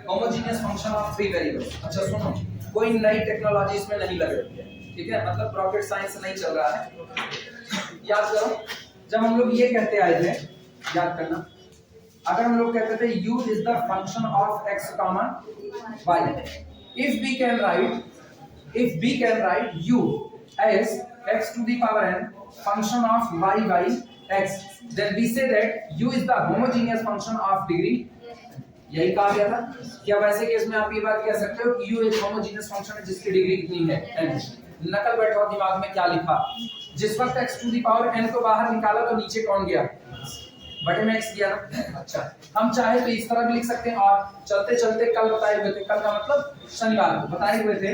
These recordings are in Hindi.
Homogeneous function of three variables. अच्छा सुनो, कोई नई टेक्नोलॉजी इसमें नहीं लग रही है, ठीक है, मतलब रॉकेट साइंस नहीं चल रहा है। याद करो, जब हम लोग ये कहते आए थे, याद करना, अगर हम लोग कहते थे u is the function of x, y, if we can write u as x to the power n function of y by x, then we say that u is the homogeneous function of degree। यही कहा गया था। क्या वैसे केस में आप ये बात कह सकते हो कि u एक होमोजेनियस फंक्शन है जिसकी डिग्री कितनी है n। नकल बैठाओ दिमाग में क्या लिखा, जिस वक्त x to the power n को बाहर निकाला तो नीचे कौन गया, बटे में x गया ना। अच्छा, हम चाहे तो इस तरह भी लिख सकते हैं, और चलते चलते कल बताए हुए थे, कल का मतलब शनिवार को बताए हुए थे,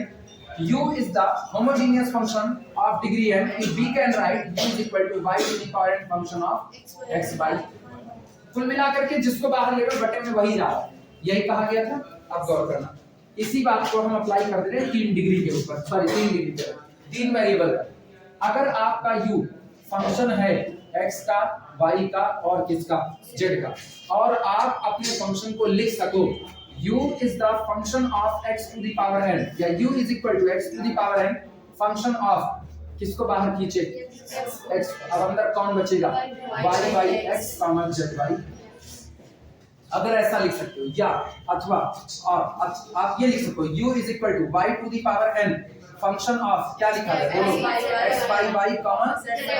u is the homogeneous function of degree n if we can write u is equal to y to the power n function of x by। कुल मिलाकर के जिसको बाहर लेकर बटे में वही जा रहा है, यही कहा गया था। अब गौर करना, इसी बात को हम अप्लाई कर दे रहे हैं 3 डिग्री के ऊपर, सॉरी 3 डिग्री पे, 3 वेरिएबल का। अगर आपका u फंक्शन है x का, y का और किसका, z का, और आप अपने फंक्शन को लिख सको u is the function of x to the power n, या u is equal to x to the power n function of, किसको बाहर खींचे, x, अब अंदर कौन बचेगा, y by x, z by। अगर ऐसा लिख सकते हो, या अथवा और आप ये लिख सकते हो u is equal to y to the power n function of, क्या लिखा है, बोलो, x by y,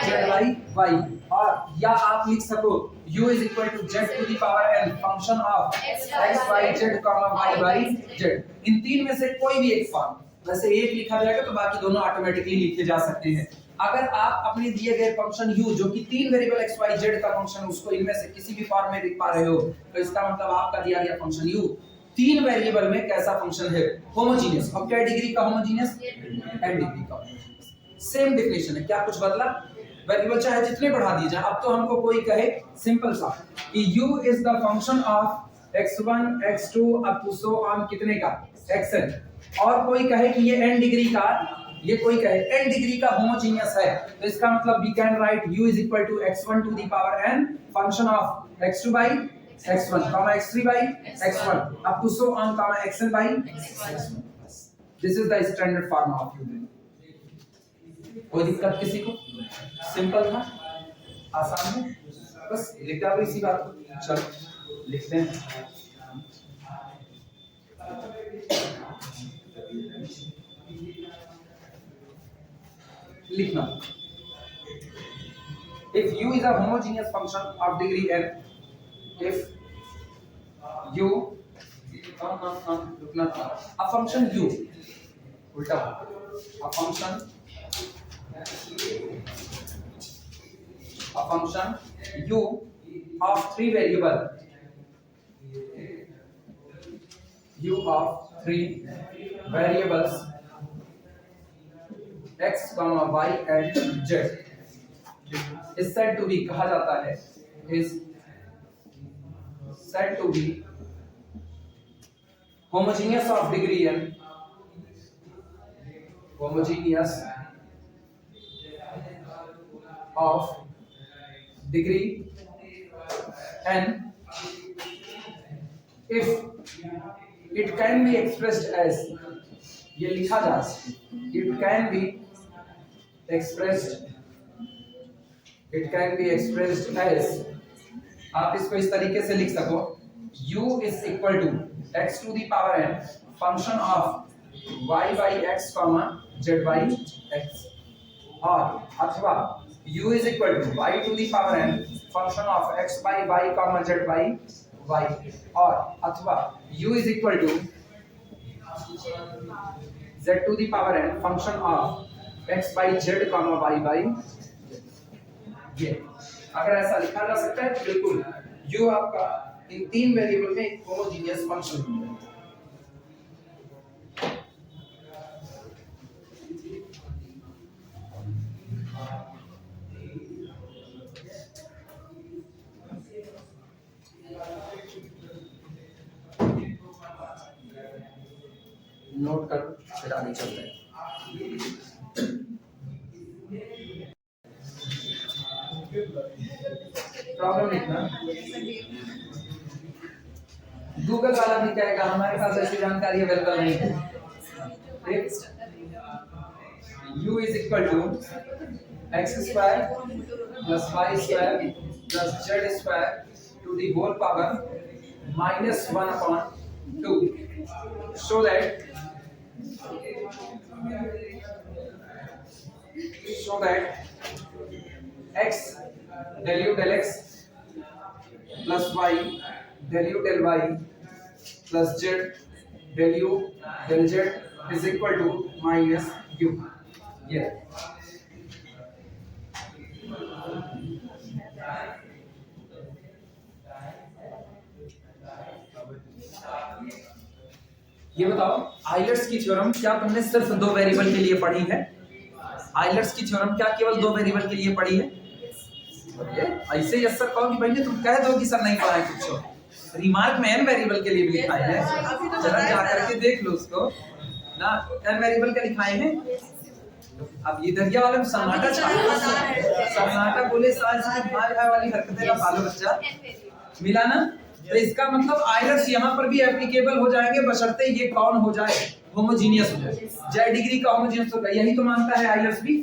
z by y। और या आप लिख सको u is equal to z to the power n function of x by z, y by z। इन तीन में से कोई भी एक फॉर्म, वैसे एक लिखा जाएगा तो बाकी दोनों ऑटोमेटिकली लिखे जा सकते हैं। अगर आप अपने दिए गए फंक्शन u जो कि 3 वेरिएबल x y z का फंक्शन है उसको इनमें से किसी भी फॉर्म में लिख पा रहे हो, तो इसका मतलब आपका दिया गया फंक्शन u 3 वेरिएबल में कैसा फंक्शन है, होमोजेनियस। अब क्या डिग्री का होमोजेनियस, n डिग्री का। सेम डेफिनेशन है, क्या कुछ बदला, वेरिएबल चाहे जितने बढ़ा दिए जाए। अब तो हमको कोई कहे सिंपल सा कि u is the function of x1 x2 up to so on कितने का, xn, और कोई कहे कि ये n डिग्री का, ये कोई कहे n डिग्री का होमोजेनियस है, तो इसका मतलब we can write u is equal to x1 to the power n function of x2 by x1, x3 by x1 up to so on xn by x1। This is the standard form of u। कोई दिक्कत किसी को, सिंपल था, आसान है, बस लिखा हुआ इसी बात को। चलो लिखते हैं, लिखना, if u is a homogeneous function of degree n, if u रुकना था, a function u, उल्टा, a function u of 3 variable, u of 3 variables x, y and z is said to be, कहा जाता है, is said to be homogeneous of degree n, homogeneous of degree n if it can be expressed as, ये लिखा जा सकता, it can be expressed as, आप इसको इस तरीके से लिख सको u is equal to x to the power n function of y by x, z by x, और अथवा u is equal to y to the power n function of x by y, z by y, और अथवा u is equal to z to the power n function of x by z, y by z। ये अगर ऐसा लिखा जा सकता है बिल्कुल u आपका इन 3 वेरिएबल में एक होमोजेनियस फंक्शन है। नोट कर फिर आगे चलते हैं। प्रॉब्लम लिखना। गूगल वाला भी कहेगा हमारे पास ऐसी जानकारी अवेलेबल नहीं है। u is equal to x square plus y square plus z square to the whole power minus 1 upon 2, so that x del u del x plus y del u del y plus z del u del z is equal to minus u. Yeah. ये बताओ आइलर्स की थ्योरम क्या तुमने सिर्फ दो वेरिएबल के लिए पढ़ी है? आइलर्स की थ्योरम क्या केवल दो वेरिएबल के लिए पढ़ी है? ऐसे यस सर कहो कि भाई तुम कह दो कि सर नहीं पढ़ा है कुछ, रिमार्क में n वेरिएबल के लिए भी लिखा है, जरा जा करके देख लो उसको ना, n वेरिएबल का लिखाए हैं। अब ये दरिया वाले सन्नाटा बोले वाली हरकतें का पालो बच्चा मिला ना, तो इसका मतलब आइलर्स यहाँ पर भी एप्लीकेबल हो जाएंगे बशर्ते ये कौन हो जाए, होमोजीनियस हो जाए, z डिग्री का होमोजीनियस होगा। यही तो मानता है आइलर्स भी,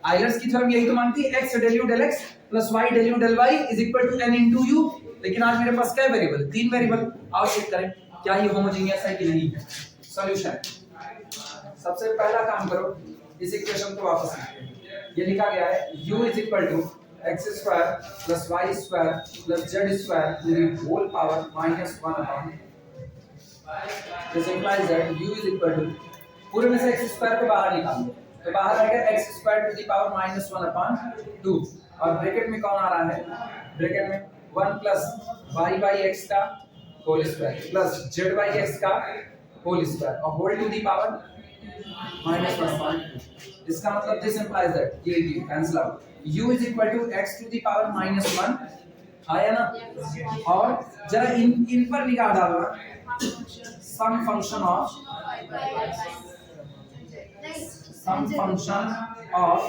आइलर्स की थ्योरम यही तो मानती है x del u del x plus y del u del y is equal to n into u। लेकिन आज मेरे पास क्या वेरिएबल? तीन वेरिएबल। आओ चेक करें क्या ये होमोजीनियस है कि नहीं है। सॉल्यूशन, सबसे पहला काम करो इस इक्वेशन को वापस लिखो। ये लिखा गया है u is equal to x square plus y square plus z square to the whole power minus 1 upon, this implies that u is equal to, पूरे में से x square को बाहर निकाल दो तो बाहर आएगा x square to the power minus 1 upon 2, और ब्रैकेट में कौन आ रहा है? ब्रैकेट में 1 plus y by x का whole square plus z by x का होल स्क्वायर और whole to the power minus 1 upon 2। इसका मतलब दिस implies that ये cancel out, u is equal to x to the power minus 1 आया ना, और जरा इन पर निगाह डालना, some function of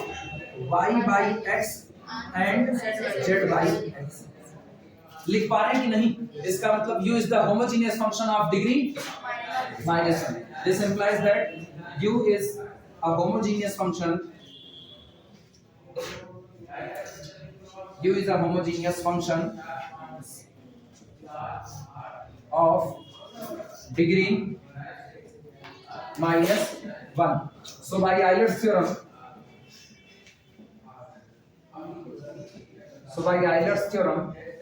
y by x and z by x। लिख पा रहे हैं कि नहीं? इसका मतलब u is the homogeneous function of degree minus 1। This implies that u is a homogeneous function, u is a homogeneous function of degree minus 1। So by Euler's theorem,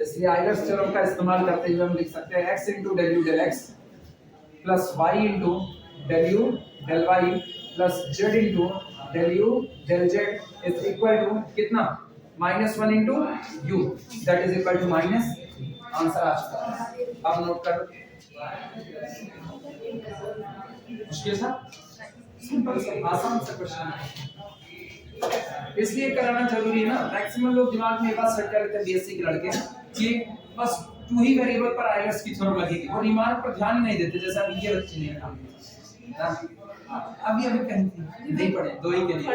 इसलिए Euler's theorem का इस्तेमाल करते हुए हम लिख सकते हैं x into del u del x plus y into del u del y plus z into del u del z is equal to कितना? minus 1 into u, that is equal to minus। Answer आ चुका है, अब नोट कर। मुश्किल था? सिंपल सा आसान सा क्वेश्चन है, इसलिए कराना जरूरी है ना। मैक्सिमम लोग दिमाग में ये बात सेट कर लेते हैं बीएससी के लड़के कि बस टू ही वेरिएबल पर आइलर्स की थ्योरम लगेगी और रिमार्क पर ध्यान ही नहीं देते, जैसा अभी ये बच्चे ने कहा। अभी कहीं नहीं पढ़े दो ही के लिए,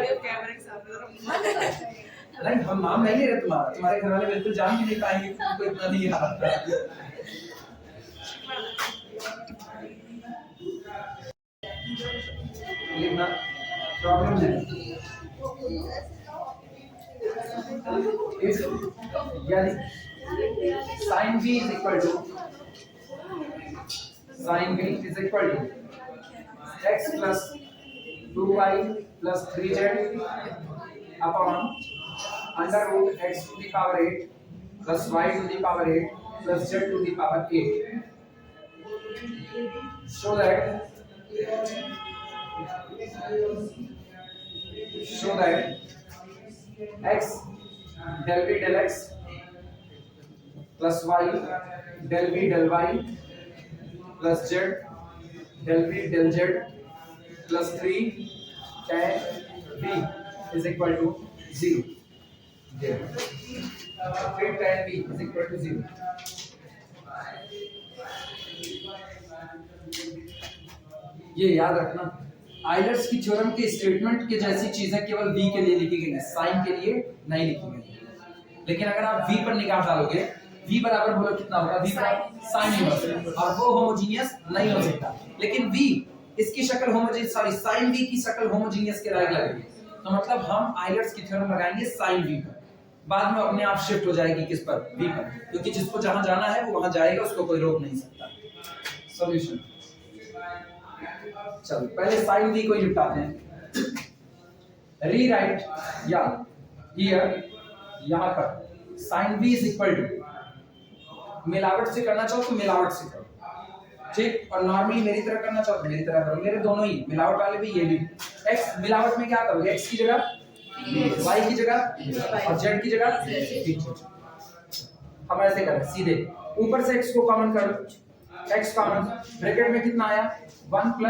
नहीं हम नाम नहीं ले रहे तुम्हारा, तुम्हारे घर वाले बिल्कुल जान भी नहीं पाएंगे तुमको इतना नहीं याद है। लिखना प्रॉब्लम है यानी sin v is equal to x plus 2y plus 3z upon under root x to the power 8 plus y to the power 8 plus z to the power 8, so that x del v del x plus y del v del y plus z del v del z plus 3 tan v is equal to 0। फिर tan v is equal to 0। ये याद रखना, आइलर्स की थ्योरम के स्टेटमेंट के जैसी चीजें केवल v के लिए लिखी गई है, साइन के लिए नहीं लिखी गई। लेकिन अगर आप v पर निगाह डालोगे, v बराबर बोलो कितना होगा, v बराबर sin इनवर्स, और वो होमोजीनियस नहीं हो सकता। लेकिन v इसकी शक्ल होमोजीनियस, सॉरी sin v की शक्ल होमोजीनियस के लायक लगेगी, तो मतलब हम आइलर्स की थ्योरम लगाएंगे sin v पर, बाद में अपने आप शिफ्ट हो जाएगी किस पर, v पर, क्योंकि जिसको जहां जाना है वो वहां जाएगा, उसको कोई रोक नहीं सकता। सॉल्यूशन, चलो पहले sin v को ही निपटाते हैं। रीराइट या हियर, यहां पर sin v is equal to, मिलावट से करना चाहो तो मिलावट से करो, ठीक, और नॉर्मली मेरी तरह करना चाहो तो मेरी तरह करो, मेरे दोनों ही, मिलावट वाले भी ये भी। x मिलावट में क्या करोगे, x की जगह y की जगह और z की जगह, ठीक, हम ऐसे करें सीधे, ऊपर से x को कॉमन कर लो, x कॉमन, ब्रैकेट में कितना आया 1 +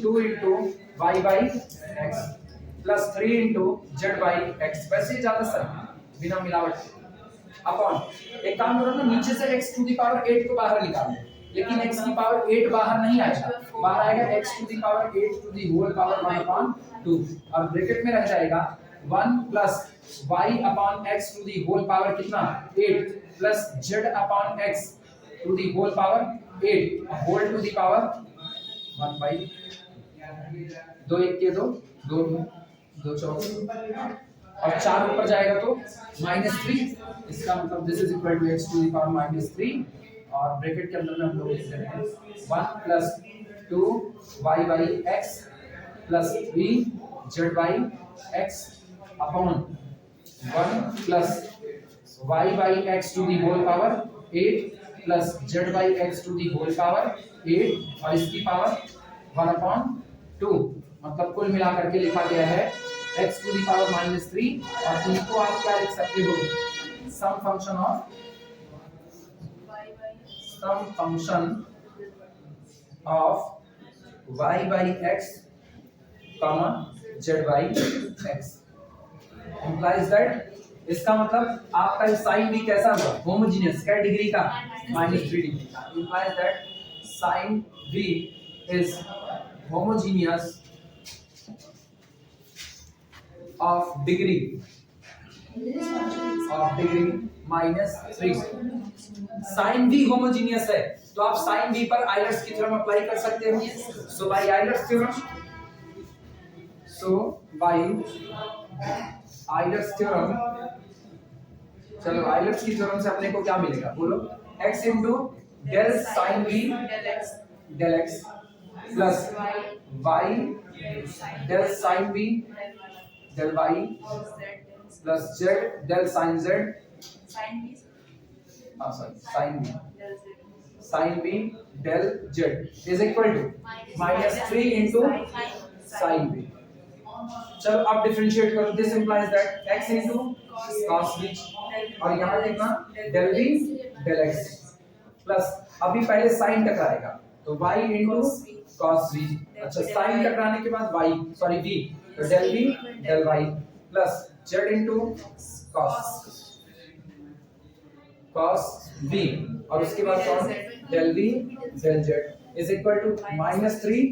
2 * y / x + 3 * z / x, वैसे ही ज्यादा सर बिना मिलावट के, अपॉन, एक काम करो ना, नीचे से x⁸ को बाहर निकाल लो, लेकिन x⁸ बाहर नहीं आएगा, बाहर आएगा x⁸ 1/2, और ब्रैकेट में रह जाएगा 1 + y/x⁴ कितना 8 + z/x⁴ whole to the power 1/, 2 1 के 2, 2 2 4, और 4 ऊपर जाएगा तो -3, इसका मतलब this is equal to x⁻³ और ब्रैकेट के अंदर में हम लोग लिख रहे हैं 1 + 2y/x + 3z/x upon 1 + y/x⁴ 8 + z/x⁴ 8, और इसकी पावर 1/2, मतलब कुल मिलाकर के लिखा गया है x⁻³ और इनको आप क्या लिख सकते हो, sum function of y/x, z/x implies that, इसका मतलब आपका sin v कैसा हुआ, होमोजेनियस, क्या डिग्री का, -3 डिग्री का, implies that sin v is homogeneous of degree -3। sin v homogeneous है तो आप sin v पर आइलर्स की थ्योरम अप्लाई कर सकते हो, सो बाय आइलर्स थ्योरम, चलो आइलर्स की थ्योरम से अपने को क्या मिलेगा, बोलो, x * del sin v del x plus y del sin v del y plus z del sin z, sin v del z is equal to -3 into sin v। चलो अब डिफरेंशिएट करो, this implies that x into cos v, और यहाँ देखना del v del x plus, अभी पहले sin टकराएगा तो y into cos v, अच्छा sin टकराने के बाद y, सॉरी v, तो del v del y plus z into cos v, और उसके बाद कौन, del v del z is equal to -3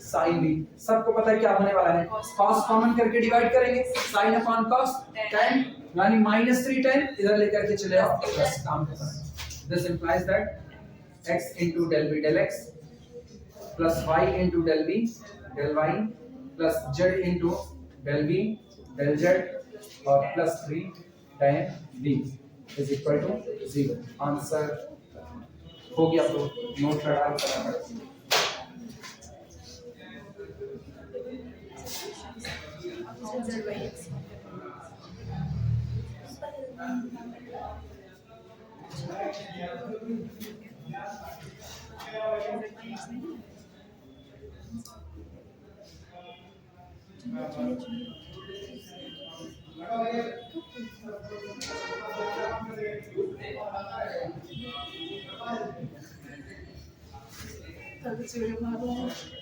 sin v। सबको पता है क्या होने वाला है, cos कॉमन करके डिवाइड करेंगे, sin अपॉन cos tan, यानी -3 tan इधर लेकर के चले आओ, बस काम खत्म। This implies that x into del v del x plus y into del v del y plus z into del v del z और plus 3 tan v is equal to 0। Answer हो गया, तो नोट लगा फटाफट।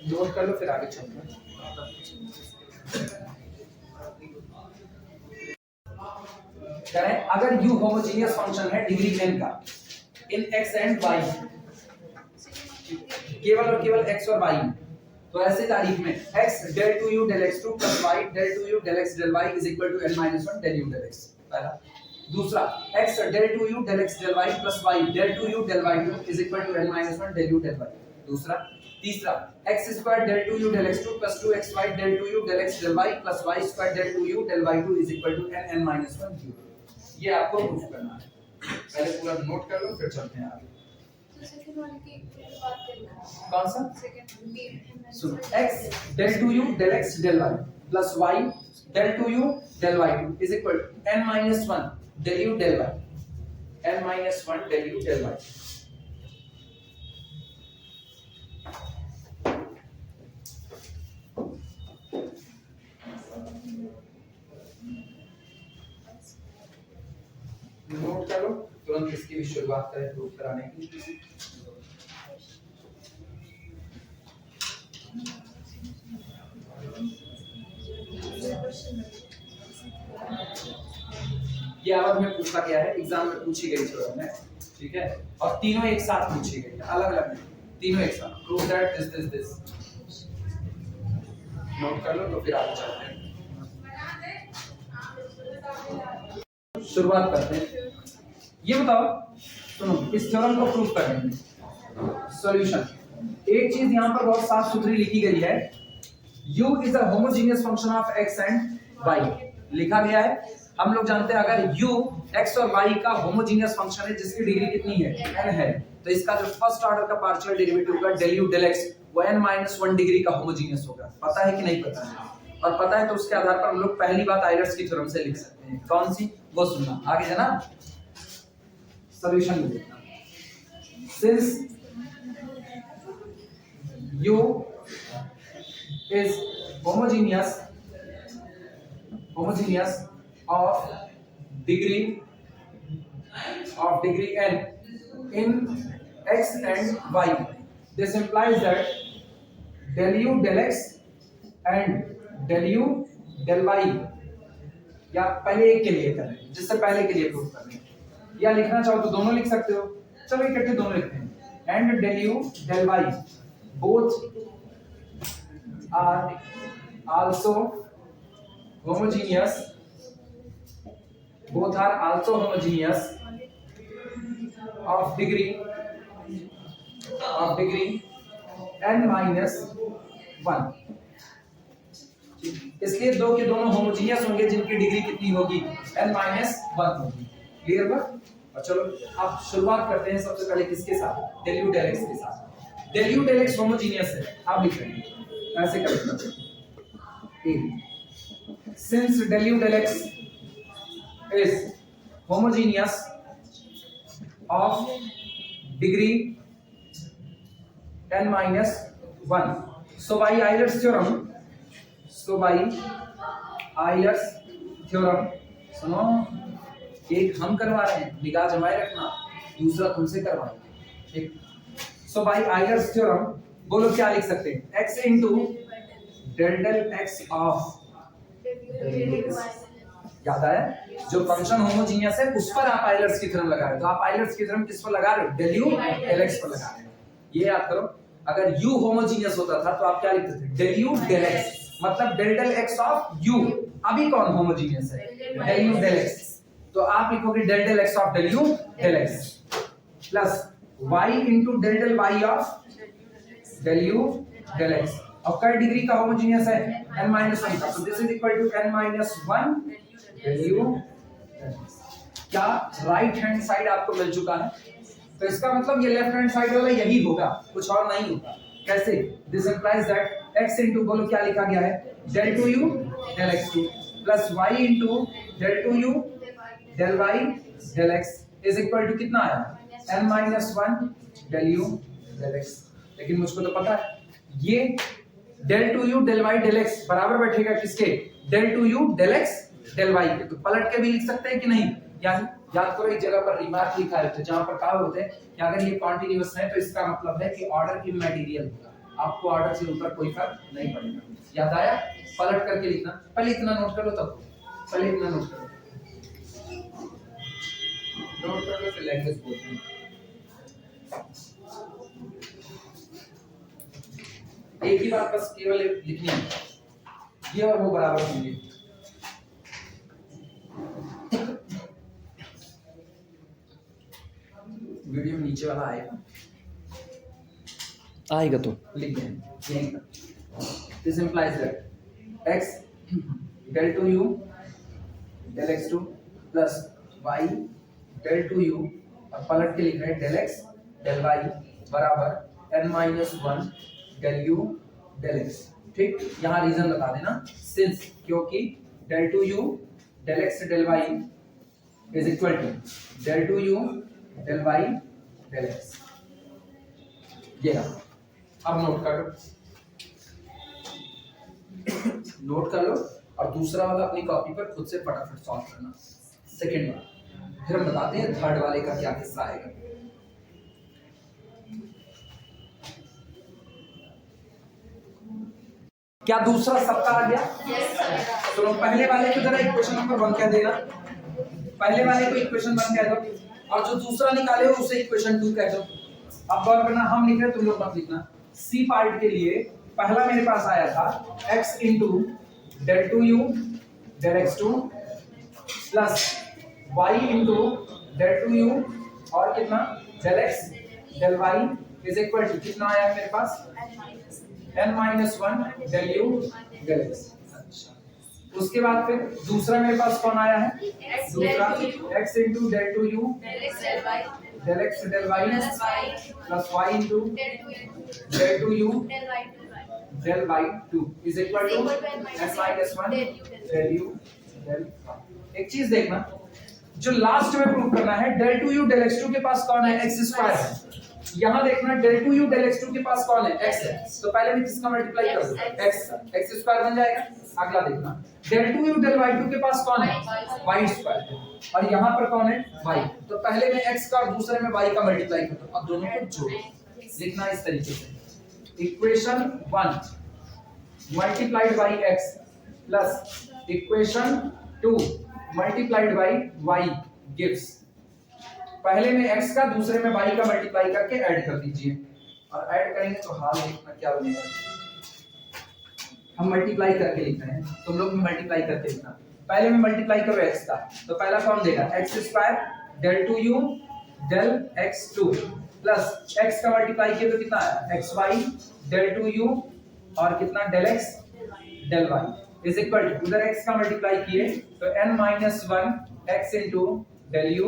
नोट कर लो फिर आगे चलते हैं। करें, अगर u होमोजेनियस फंक्शन है डिग्री n का इन x एंड y, केवल और केवल x और y, तो ऐसे तारीख में x del 2u del x2 plus y del 2u del x del y is equal to n - 1 del u del x, पहला। दूसरा x del 2u del x del y plus y del 2u del y2 is equal to n minus 1 del u del y. दूसरा तीसरा x square del 2u del x2 plus 2xy del 2u del x del y plus y square del 2u del y2 is equal to n minus 1 u. ये आपको प्रूफ करना है, पहले पूरा नोट कर लो फिर चलते हैं आगे। सेकंड वाले की बात करना है। कौन सा? सेकंड सुनो, x del 2u del x del y plus y del 2u del y2 is equal to n minus 1 del u del y, n minus 1 del u del y। Note कर लो, तुरंत इसकी भी शुरुआत करें प्रूफ कराने की। ये आवाज में पूछा गया है, एग्जाम में पूछी गई थी में, ठीक है, और तीनों एक साथ पूछी गई है, अलग अलग नहीं, तीनों एक साथ। प्रूव दैट दिस नोट कर लो तो फिर आगे चलते हैं। शुरुआत करते हैं। ये बताओ, सुनो, इस थ्योरम को प्रूव करने में सॉल्यूशन, एक चीज यहां पर बहुत साफ सुथरी लिखी गई है, u is a homogeneous function of x and y लिखा गया है। हम लोग जानते हैं अगर u x और y का होमोजेनियस फंक्शन है जिसकी डिग्री कितनी है, n है, तो इसका जो फर्स्ट ऑर्डर का पार्शियल डेरिवेटिव होगा del u del x वो n-1 डिग्री का होमोजेनियस होगा। पता है कि नहीं पता है? और पता है तो उसके आधार पर हम लोग पहली बात आयलर्स की थ्योरम से लिख सकते हैं। कौन सी? वो सुनना, आगे जाना, सॉल्यूशन में देखना। Since u is homogeneous of degree n in x and y, this implies that del u del x and del u del y, या पहले एक के लिए करें जिससे पहले के लिए प्रूफ करें, या लिखना चाहो तो दोनों लिख सकते हो, चलो इकट्ठे दोनों लिखते हैं, and del u del y both are also homogeneous of degree n-1। इसलिए दो के दोनों होमोजेनियस होंगे जिनकी डिग्री कितनी होगी, n-1 होगी। क्लियर हुआ? और चलो अब शुरुआत करते हैं सबसे पहले किसके साथ, del u del x के साथ। del u del x homogeneous है, आप लिख रहे हैं ऐसे कर सकते हैं। Since del u del x is homogeneous of degree n-1, so by Euler's theorem, सुनो, एक हम करवा रहे हैं, निगाह जमाए रखना, दूसरा तुमसे करवाएंगे, ठीक। so by Euler's theorem बोलो क्या लिख सकते हैं, x into del x of, याद आया, जो फंक्शन होमोजेनियस है उस पर आप आयलर्स की थ्योरम लगा रहे हो, तो आप आयलर्स की थ्योरम किस पर लगा रहे हो, del u del x पर लगा रहे हो। ये याद करो, अगर u होमोजेनियस होता था तो आप क्या लिखते थे, del u del x, मतलब del x of u। अभी कौन होमोजेनियस है, del u del x, तो आप लिखोगे del x of del u del x plus y into del y of del u del x। अब कई डिग्री का होमोजेनियस है, n-1 का, तो this is equal to n-1 del u। क्या राइट हैंड साइड आपको मिल चुका है, तो इसका मतलब ये लेफ्ट हैंड साइड वाला यही होगा, कुछ और नहीं होगा। कैसे? This implies that x into, बोलो क्या लिखा गया है, del 2u del x2 plus y into del 2u del y del x is equal to कितना आया, n-1 del u del x। लेकिन मुझको तो पता है ये del 2u del y del x बराबर बैठेगा किसके, del 2u del x del y के, तो पलट के भी लिख सकते हैं कि नहीं। याद करो एक जगह पर रिमार्क लिखा है, तो जहां पर कहा होते हैं कि अगर ये कॉन्टिन्यूअस है तो इसका मतलब है कि ऑर्डर इमैटेरियल होगा, आपको ऑर्डर से ऊपर कोई फर्क नहीं पड़ेगा। याद आया? पलट करके लिखना, पहले इतना नोट कर लो, तब पहले इतना नोट कर लो, फिर लैंग्वेज बोलते हैं। एक ही बात बस केवल लिखनी है, ये और वो बराबर होंगे। वीडियो नीचे वाला आएगा, आएगा तो लिख दें यहीं पर। This implies that x del to u del x2 plus y del to u, और पलट के लिख रहे हैं del x del y बराबर n minus 1 del u del x। ठीक, यहाँ रीजन बता देना, सिंस क्योंकि del to u del x del y is equal to del to u del y del x। ये रहा, अब नोट कर लो, नोट कर लो, और दूसरा वाला अपनी कॉपी पर खुद से फटाफट सॉल्व करना, सेकंड वाला, फिर हम बताते हैं थर्ड वाले का क्या किस्सा आएगा। क्या दूसरा सबका आ गया? तो पहले वाले को जरा इक्वेशन नंबर 1 कह देना, पहले वाले को इक्वेशन 1 कह दो, और जो दूसरा निकाले हो उसे इक्वेशन 2 कह दो। अब गौर करना, हम लिख रहे, तुम लोग मत लिखना। सी पार्ट के लिए पहला मेरे पास आया था x into del to u del x2 plus y into del to u और कितना del x del y is equal to कितना आया मेरे पास n minus 1 del u del x। अच्छा, उसके बाद फिर दूसरा मेरे पास कौन आया है? दूसरा x into del to u del x del y plus y into del to u del y2 is equal to n minus 1 del u del y। एक चीज देखना, जो लास्ट में प्रूव करना है del to u del x2 के पास कौन है? x स्क्वायर है। यहाँ देखना del to u del x2 के पास कौन है? x है। तो पहले में किसका मल्टीप्लाई कर दो? x स्क्वायर बन जाएगा। अगला देखना del to u del y2 के पास कौन है? y स्क्वायर है। और यहाँ पर कौन है? y। तो पहले में x का और दूसरे में y का मल्टीप्लाई कर दो। अब दोनों को जोड़ो, लिखना इस तरीके से, equation 1 multiplied by x plus equation 2 multiplied by y gives, पहले में x का दूसरे में y का मल्टीप्लाई करके ऐड कर दीजिए, और ऐड करेंगे तो हाल देखना क्या बनेगा। हम मल्टीप्लाई करके लिख रहे हैं, तुम लोग भी मल्टीप्लाई करके लिखना। पहले में मल्टीप्लाई करो x का, तो पहला कौन देगा? x square del to u del x2 plus x का मल्टीप्लाई किया तो कितना आया? xy del to u और कितना del x del y is equal to, उधर x का मल्टीप्लाई किए तो n minus 1 x into del u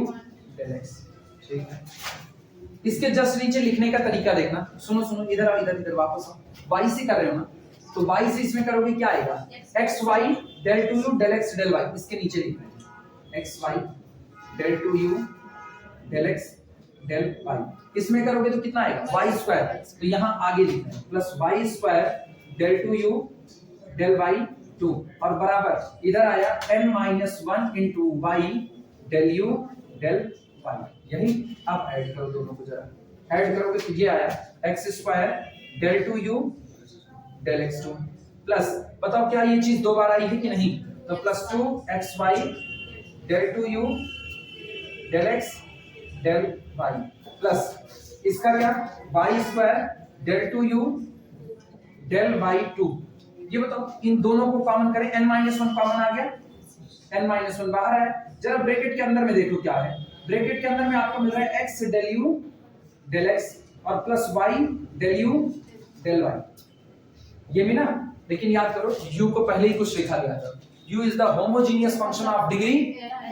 del x। ठीक है, इसके जस्ट नीचे लिखने का तरीका देखना, सुनो सुनो, इधर आओ, इधर वापस आओ, y से कर रहे हो ना, तो y से इसमें करोगे क्या आएगा? xy del to u del x del y, इसके नीचे लिखना है xy del to u del x del y, इसमें करोगे तो कितना आएगा? y square. तो यहाँ आगे लिखना है plus y square del to u del y2 और बराबर इधर आया n minus 1 into y del u del y। यही आप ऐड करो दोनों को, जरा ऐड करोगे तो ये आया x square del to u del x2 plus, बताओ क्या ये चीज दो बार आई है कि नहीं? तो plus 2xy del to u del x del y plus इसका क्या? y square del to u del y2। ये बताओ इन दोनों को कॉमन करें, n माइनस 1 कॉमन आ गया, n माइनस 1 बाहर है। जरा ब्रैकेट के अंदर में देखो क्या है, ब्रैकेट के अंदर में आपको मिल रहा है x del u del x और plus y del u del y, ये मिला। लेकिन याद करो u को पहले ही कुछ लिखा गया था, u is the homogeneous function of degree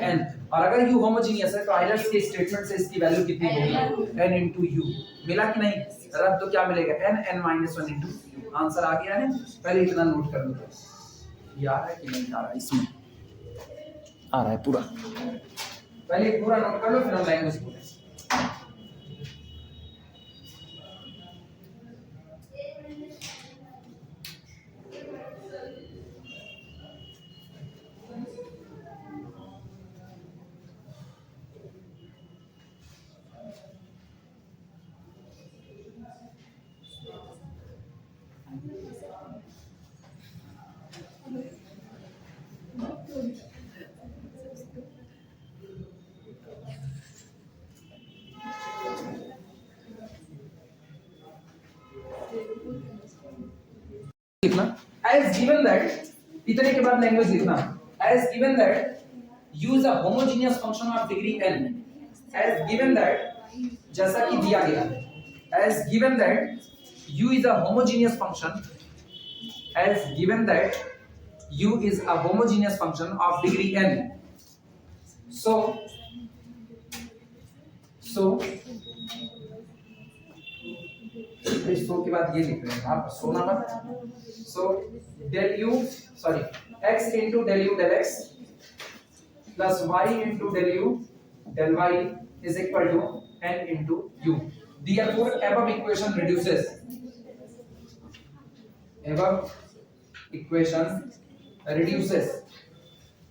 n, और अगर u होमोजेनियस है तो आयलर्स के स्टेटमेंट से इसकी वैल्यू कितनी होगी? n into u। मिला कि नहीं? रब तो क्या मिलेगा? n n minus 1 into u। Answer आ गया है, पहले इतना नोट कर लो, याद है कि नहीं आ रहा? इसमें आ रहा है पूरा। पहले पूरा नोट कर लो, फिर हम लैंग्वेज को लिखना as given that, इतने के बाद लैंग्वेज लिखना as given that u is a homogeneous function of degree n, as given that जैसा कि दिया गया है, as given that u is a homogeneous function, as given that u is a homogeneous function of degree n, so इस सो के बाद ये लिख रहे हैं आप, सोना मत। So del u sorry x into del u del x plus y into del u del y is equal to n into u. Therefore above equation reduces, above equation reduces,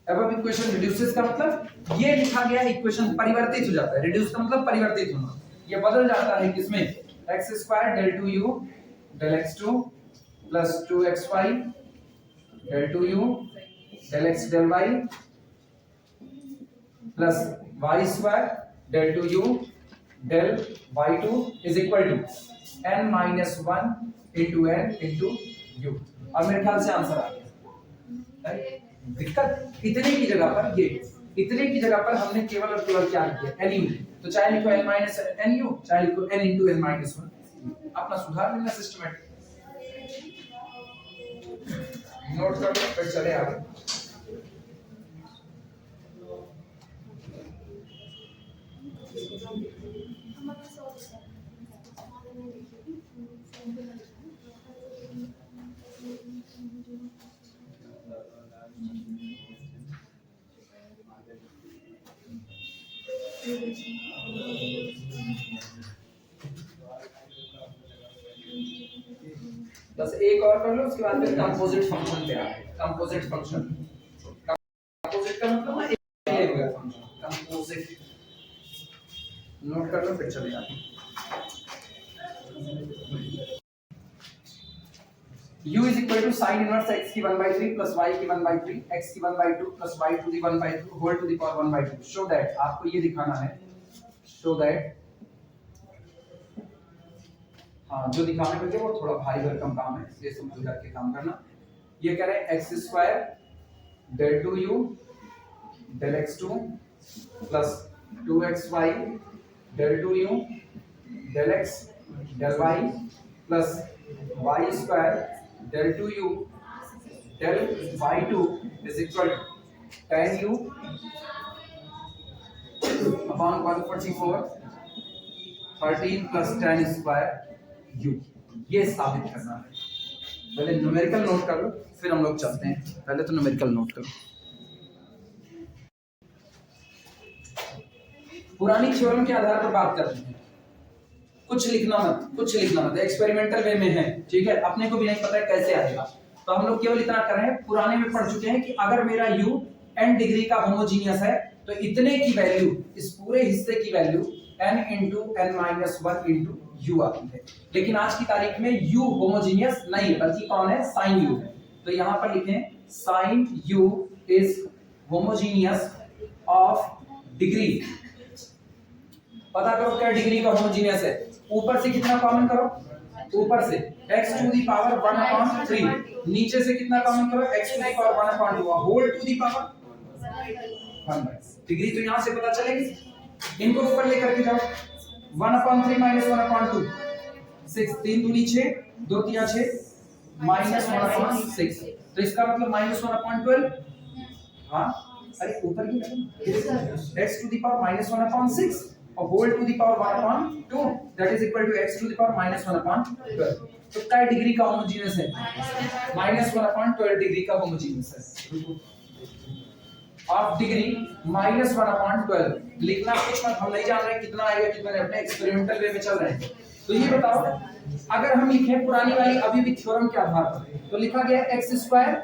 above equation reduces का मतलब ये लिखा गया इक्वेशन परिवर्तित हो जाता है, रिड्यूस का मतलब परिवर्तित होना, ये बदल जाता है किसमें, x square del 2u del x2 plus 2xy del 2u del x del y plus y square del 2u del y2 is equal to n minus 1 into n into u। अब मेरे ख्याल से आंसर आ गया। दिक्कत इतने की जगह पर, ये इतने की जगह पर हमने केवल और केवल क्या किया, nu, तो चाहे लिखो n minus nu, चाहे लिखो n into n minus 1, अपना सुधार लेना सिस्टमेटिक। नोट कर लो फिर चले आगे। बस एक और कर लो, उसके बाद फिर कंपोजिट फंक्शन पे आ गए। कंपोजिट फंक्शन, कंपोजिट का मतलब ना एक हो गया फंक्शन, कंपोजिट। नोट कर लो फिर चले आगे। u is equal to sin inverse x की 1/3 plus y की 1/3 x की 1/2 plus y to the 1/2 whole to the power 1/2। show that, आपको ये दिखाना है, show that, हाँ जो दिखाने में वो थोड़ा भारी भरकम काम है, इसलिए समझ करके काम करना। ये कह रहे हैं x square del 2u del x2 plus 2xy del 2u del x del y plus y square del 2u del y2 is equal to tan u upon 144 13 plus tan square u। ये साबित करना है। पहले न्यूमेरिकल नोट कर लो, फिर हम लोग चलते हैं। पहले तो न्यूमेरिकल नोट करो। पुरानी थ्योरम के आधार पर बात करते हैं। कुछ लिखना मत, एक्सपेरिमेंटल वे में है, ठीक है, अपने को भी नहीं पता है कैसे आएगा, तो हम लोग केवल इतना कर रहे हैं, पुराने में पढ़ चुके हैं कि अगर मेरा u n डिग्री का होमोजीनियस है तो इतने की वैल्यू, इस पूरे हिस्से की value n into n minus 1 into u आती है। लेकिन आज की तारीख में u होमोजीनियस नहीं है, बल्कि कौन है, sin u है। तो यहाँ पर लिखें sin u is homogeneous of degree। पता करो क्या डिग्री का होमोजीनियस है, ऊपर से कितना कॉमन करो, ऊपर से x to the power 1/3, नीचे से कितना कॉमन करो, x to the power 1/2 whole to the power 1/, degree तो यहाँ से पता चलेगी। इनको ऊपर लेकर के जाओ, 1/3 minus 1/2 6, 3 दूनी 6, 2 3 6 minus 1/6, तो इसका मतलब -1/12। हाँ अरे ऊपर की x to the power -1/6 और whole to the power 1/2, that is equal to x to the power -1/12। तो क्या डिग्री का होमोजीनियस है, -1/12 डिग्री का होमोजीनियस है। ऑफ डिग्री -1/12 लिखना कुछ मत, हम नहीं जान रहे कितना आएगा कितना नहीं, अपने एक्सपेरिमेंटल वे में चल रहे हैं। तो ये बताओ, अगर हम लिखें पुरानी वाली अभी भी थ्योरम के आधार पर, तो लिखा गया x²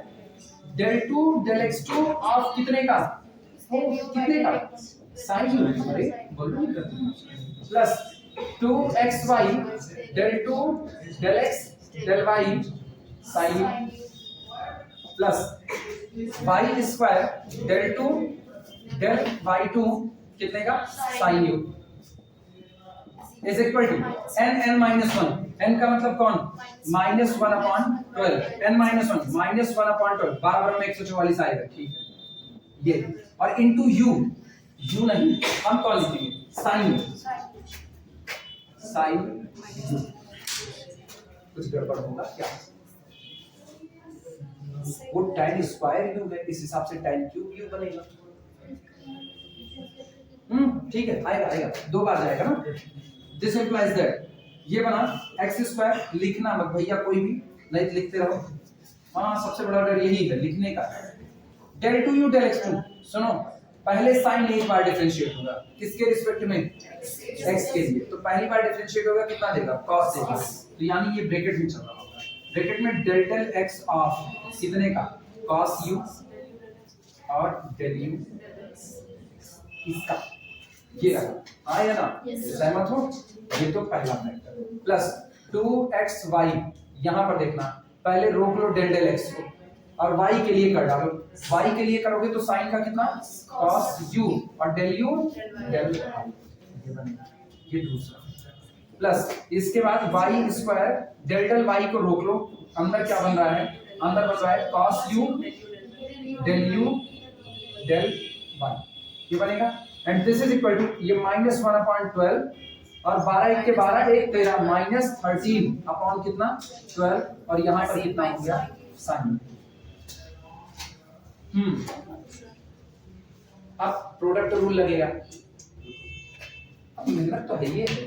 del 2 del x2 of कितने का, कितने का, sin u, अरे बोलो plus 2xy del 2 del x del y sin u plus y square del 2 del y2 कितने का, sin u is equal to n minus 1, n का मतलब कौन, -1/12, n minus 1 -1/12 बराबर में 144 आएगा, ठीक है ये, और इनटू u नहीं, हम कौन लिखेंगे, sin u। साइन कुछ गड़बड़ होगा क्या? वो tan स्क्वायर यू है, इस हिसाब से tan क्यूब यू बनेगा। ठीक है, आएगा आएगा, दो बार जाएगा ना। दिस इंप्लाइज दैट ये बना एक्स स्क्वायर, लिखना मत भैया कोई भी, नहीं तो लिखते रहो। हाँ, सबसे बड़ा डर यही है लिखने का। Del two u del x two, सुनो पहले साइन एक बार डिफरेंशिएट होगा, किसके रिस्पेक्ट में? एक्स के लिए। तो पहली बार डिफरेंशिएट होगा कितना देगा? cos देगा। तो यानी ये ब्रैकेट में चल रहा होगा, ब्रैकेट में डेल डेल एक्स ऑफ कितने का? cos u और डेल u इसका, ये रहा, आया ना? सहमत हो? ये तो पहला फैक्टर प्लस 2xy, यहां पर देखना पहले रोक लो डेल डेल x को और y के लिए कर डालो। y के लिए करोगे तो साइन का कितना? cos u और डेल u डेल y, ये बनेगा, ये दूसरा प्लस इसके बाद y square del del y को रोक लो, अंदर क्या बन रहा है? अंदर बन रहा है cos u del u del y, ये बनेगा। And this is equal to ये -1/12 और 12 1 के 12 1 13 -13 अपॉन कितना? 12 और यहाँ पर कितना हो गया? साइन। अब प्रोडक्ट रूल लगेगा। अब मेहनत तो है, ये है,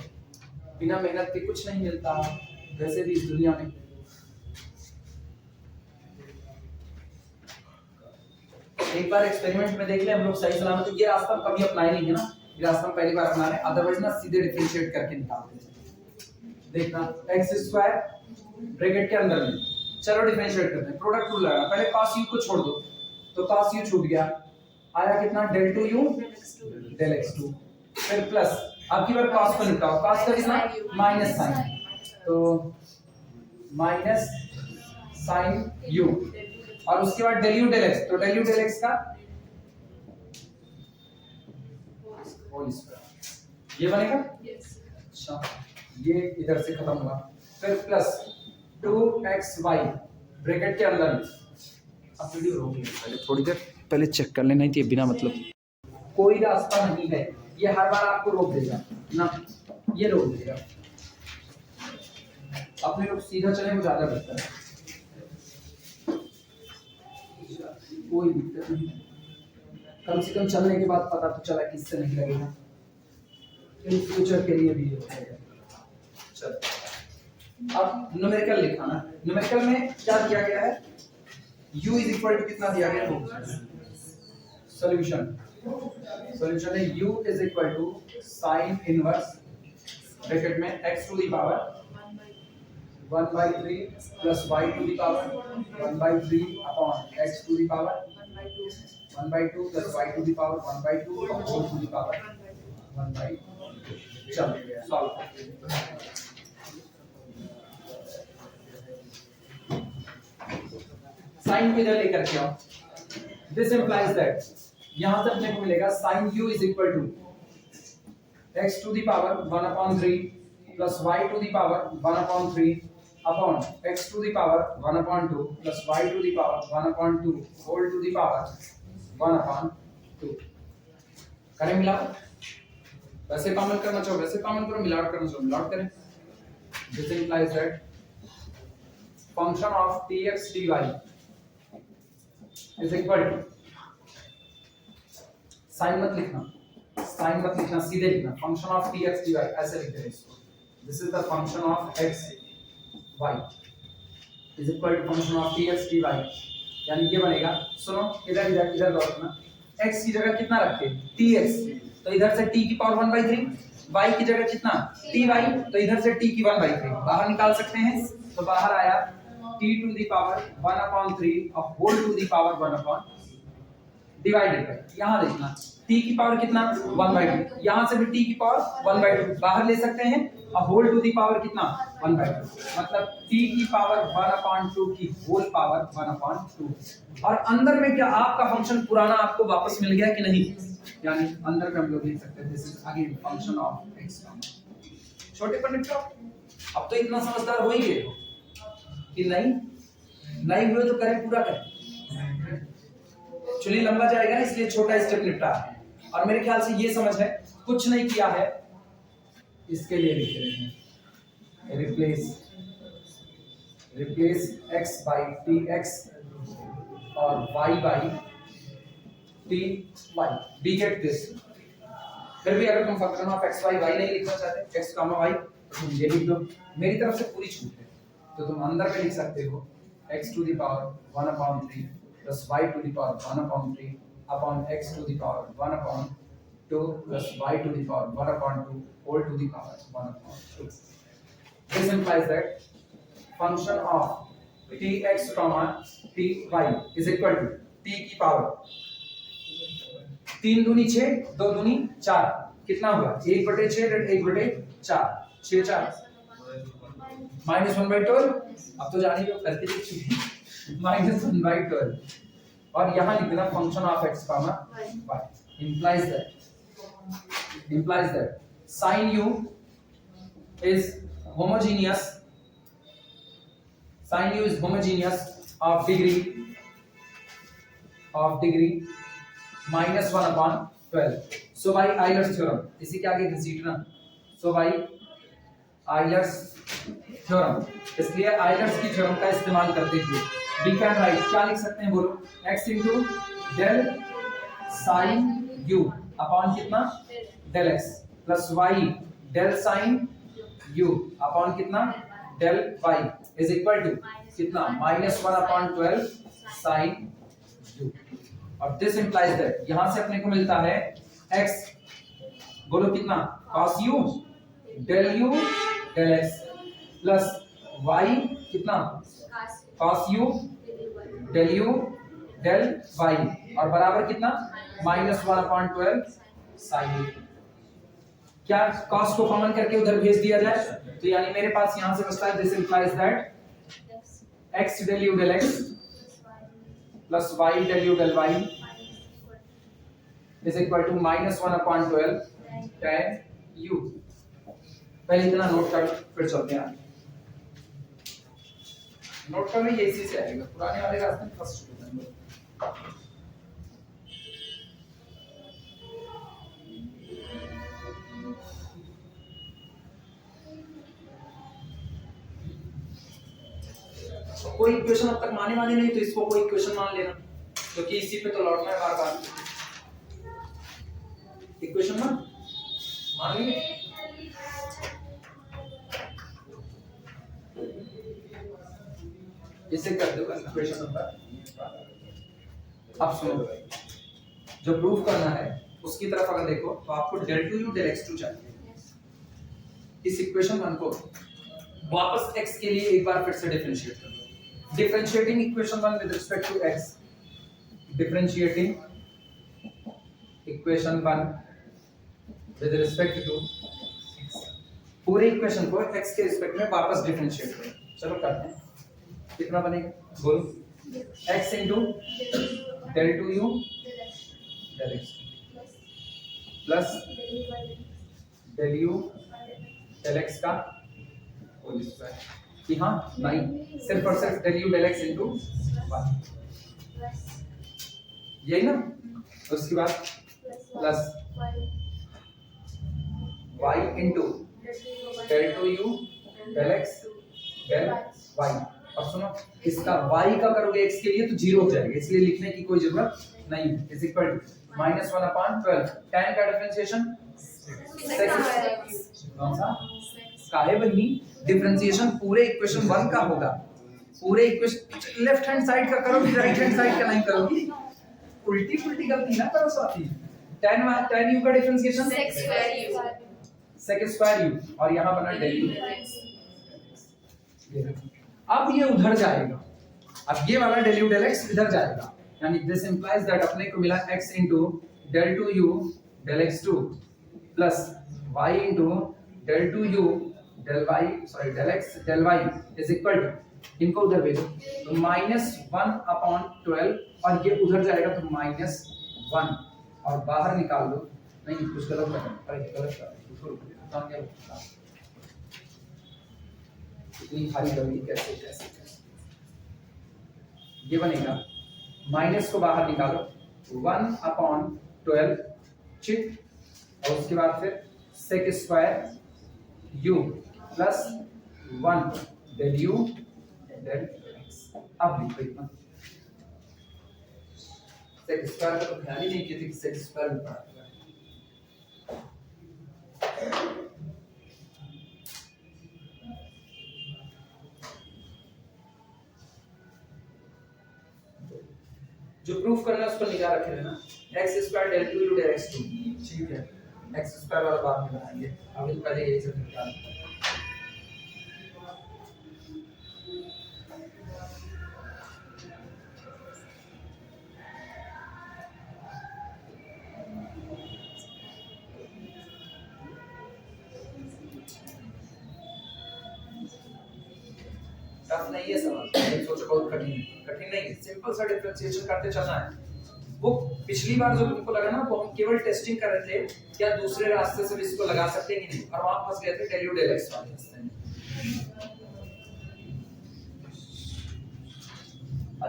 बिना मेहनत के कुछ नहीं मिलता वैसे भी इस दुनिया में। एक बार एक्सपेरिमेंट में देख ले हम लोग सही सलामत, ये रास्ता हम कभी अपनाए नहीं है ना, ये रास्ता हम पहली बार अपना रहे हैं, अदरवाइज ना सीधे डिफरेंशिएट करके निकालते हैं। देखना x स्क्वायर ब्रैकेट के अंदर में, चलो डिफरेंशिएट करते हैं, प्रोडक्ट रूल लगाना। पहले cos u को छोड़ दो तो cos u छूट गया, आया कितना? Del two u del x2, फिर प्लस अब की बार cos को निकालो, cos का कितना? माइनस साइन, तो माइनस साइन u और उसके बाद डेल यू डेल एक्स, तो डेल यू डेल एक्स का होल स्क्वायर, ये बनेगा। अच्छा, ये इधर से खत्म हुआ, फिर प्लस 2xy ब्रैकेट के अंदर। अब वीडियो रोक लेना, पहले थोड़ी देर पहले चेक कर लेना, नहीं बिना मतलब कोई रास्ता नहीं है, ये हर बार आपको रोक देगा ना, ये रोक देगा। अपने लोग सीधा चले वो ज्यादा बेहतर है, कोई दिक्कत नहीं, कम से कम चलने के बाद पता तो चला कि इससे नहीं लगेगा, इन फ्यूचर के लिए भी होता है। चल अब न्यूमेरिकल लिखा ना, न्यूमेरिकल में क्या दिया गया है? u इज इक्वल टू कितना दिया गया है? सॉल्यूशन, सॉल्यूशन है u is equal to sine inverse bracket में x to the power 1/3 plus y to the power 1/3 upon x to the power 1/2 plus y to the power 1/2 और होल टू द पावर 1/2। चल सॉल्व, साइन को इधर लेकर के आओ। दिस इंप्लाइज दैट यहां से अपने को मिलेगा sine u is equal to x to the power 1/3 plus y to the power 1/3 upon x to the power 1/2 plus y to the power 1/2 whole to the power 1/2। करें मिला, वैसे कॉमन करना चाहो वैसे कॉमन करो, मिलावट करना चाहो मिलावट करें। This implies that function of dx dy is equal to, sine मत लिखना, साइन मत लिखना, सीधे लिखना, फंक्शन ऑफ dx dy ऐसे लिखते हैं इसको। This is the function of x y is equal to function of dx dy, यानी ये बनेगा, सुनो इधर इधर इधर लौटना, x की जगह कितना रखे? tx, तो इधर से t की पावर 1/3, y की जगह कितना? ty, तो इधर से t की 1/3 बाहर निकाल सकते हैं, तो बाहर आया t टू द पावर 1/3 और whole to the power 1 divided by, यहां देखना t की पावर कितना? 1/2, यहां से भी t की पावर 1/2 बाहर ले सकते हैं और होल टू द पावर कितना? 1/2, मतलब t की पावर 1/2 की होल पावर 1/2। और अंदर में क्या आपका फंक्शन पुराना आपको वापस मिल गया कि नहीं? यानी अंदर में हम लोग लिख सकते हैं this is again function of x। छोटे पर निपटाओ, अब तो इतना समझदार हो ही गए हो कि नहीं हुए तो करें, पूरा करें। चलिए लंबा जाएगा ना, इसलिए छोटा स्टेप निपटा है। और मेरे ख्याल से ये समझ है, कुछ नहीं किया है, इसके लिए लिख रहे हैं रिप्लेस x by tx और y by ty. We get this. फिर भी अगर तुम function of x y y नहीं लिखना चाहते x, y, तो तुम ये लिख दो. मेरी तरफ से पूरी छूट है, तो तुम अंदर में लिख सकते हो x to the power 1/3 plus y to the power 1/3 upon x to the power 1/2 plus y to the power 1/2 whole to the power 1/2. This implies that function of tx comma ty is equal to t की पावर 3 दूनी 6 2 दूनी 4 कितना होगा 1/6 1/4 6 4 -1/12. अब तो जानिए वो करके लिख चुके -1/12 और यहाँ लिख देना function of x comma y implies that sin u is homogeneous of degree -1/12. So by Euler's theorem, इसी के आगे घसीटना. So by Euler's theorem, इसलिए Euler's की थ्योरम का इस्तेमाल करते हुए we can write, क्या लिख सकते हैं बोलो, x into del sin u upon कितना del x plus y del sin u upon कितना del y is equal to कितना -1/12 sin u. और this implies that यहां से अपने को मिलता है x बोलो कितना cos u del x plus y कितना cos u del y और बराबर कितना -1/12 sin u. क्या cos को कॉमन करके उधर भेज दिया जाए, तो यानी मेरे पास यहां से बचता है this implies that x del u del x plus y del u del y is equal to -1/12 tan u. पहले इतना नोट कर फिर चलते हैं. नोट करना ये इसी से आएगा, पुराने वाले रास्ते में फर्स्ट होता है. कोई इक्वेशन अब तक माने नहीं, तो इसको कोई इक्वेशन मान लेना, क्योंकि तो इसी पे तो लौटना है बार-बार. इक्वेशन मान लेंगे. इसे कर दो इक्वेशन नंबर. अब सुनो, जो प्रूफ करना है उसकी तरफ अगर देखो तो आपको del 2u del x2 चाहिए. इस इक्वेशन वन को वापस x के लिए एक बार फिर से डिफरेंशिएट कर दो. Differentiating equation one with respect to x, differentiating equation one with respect to पूरे इक्वेशन को x के रिस्पेक्ट में वापस डिफरेंशिएट करो. चलो करते हैं. कितना बनेगा बोलो, x into del 2u del x plus del u del x का होल स्क्वायर. यहाँ नहीं, सिर्फ और सिर्फ del u del x into 1 यही ना. उसके बाद plus y into del 2u del x del y. अब सुनो, इसका y का करोगे x के लिए तो 0 हो जाएगा, इसलिए लिखने की कोई जरूरत नहीं. इज इक्वल टू -1/12 tan का डिफरेंशिएशन कौन सा काहे बनी. डिफरेंशिएशन पूरे इक्वेशन 1 का होगा. पूरे इक्वेशन लेफ्ट हैंड साइड का करोगे, राइट हैंड साइड का नहीं करोगी. उल्टी पुल्टी गलती ना करो साथी. tan u का डिफरेंशिएशन sec square u और यहां बना del u. अब ये उधर जाएगा, अब ये वाला del u del x इधर जाएगा, यानी दिस इंप्लाइज दैट अपने को मिला x into del 2u del x2 plus y into del 2u del y del x del y is equal to, इनको उधर भेजो तो -1/12 और ये उधर जाएगा तो -1 और बाहर निकाल दो. नहीं कुछ गलत कर, अरे गलत कर, इतनी भारी गलती कैसे ये बनेगा. माइनस को बाहर निकालो 1/12 चिट और उसके बाद फिर sec square u plus 1 del u del x। अब लिखो इतना सेक स्क्वायर का तो ध्यान ही नहीं किया कि सेक स्क्वायर में पढ़ा हुआ है। जो प्रूफ करना है उस पर निगाह रखे रहना। x square del 2 u del x2, ठीक है। x स्क्वायर वाला बाद में बनाएंगे, अभी पहले यही सब निकाल। टफ नहीं है सवाल, सोचो बहुत कठिन है। कठिन नहीं है, सिंपल सा डिफरेंशिएशन करते चलना है। वो पिछली बार जो तुमको लगा ना, वो हम केवल टेस्टिंग कर रहे थे क्या दूसरे रास्ते से भी इसको लगा सकते हैं कि नहीं, और वहां फंस गए थे del u del x वाले रास्ते में।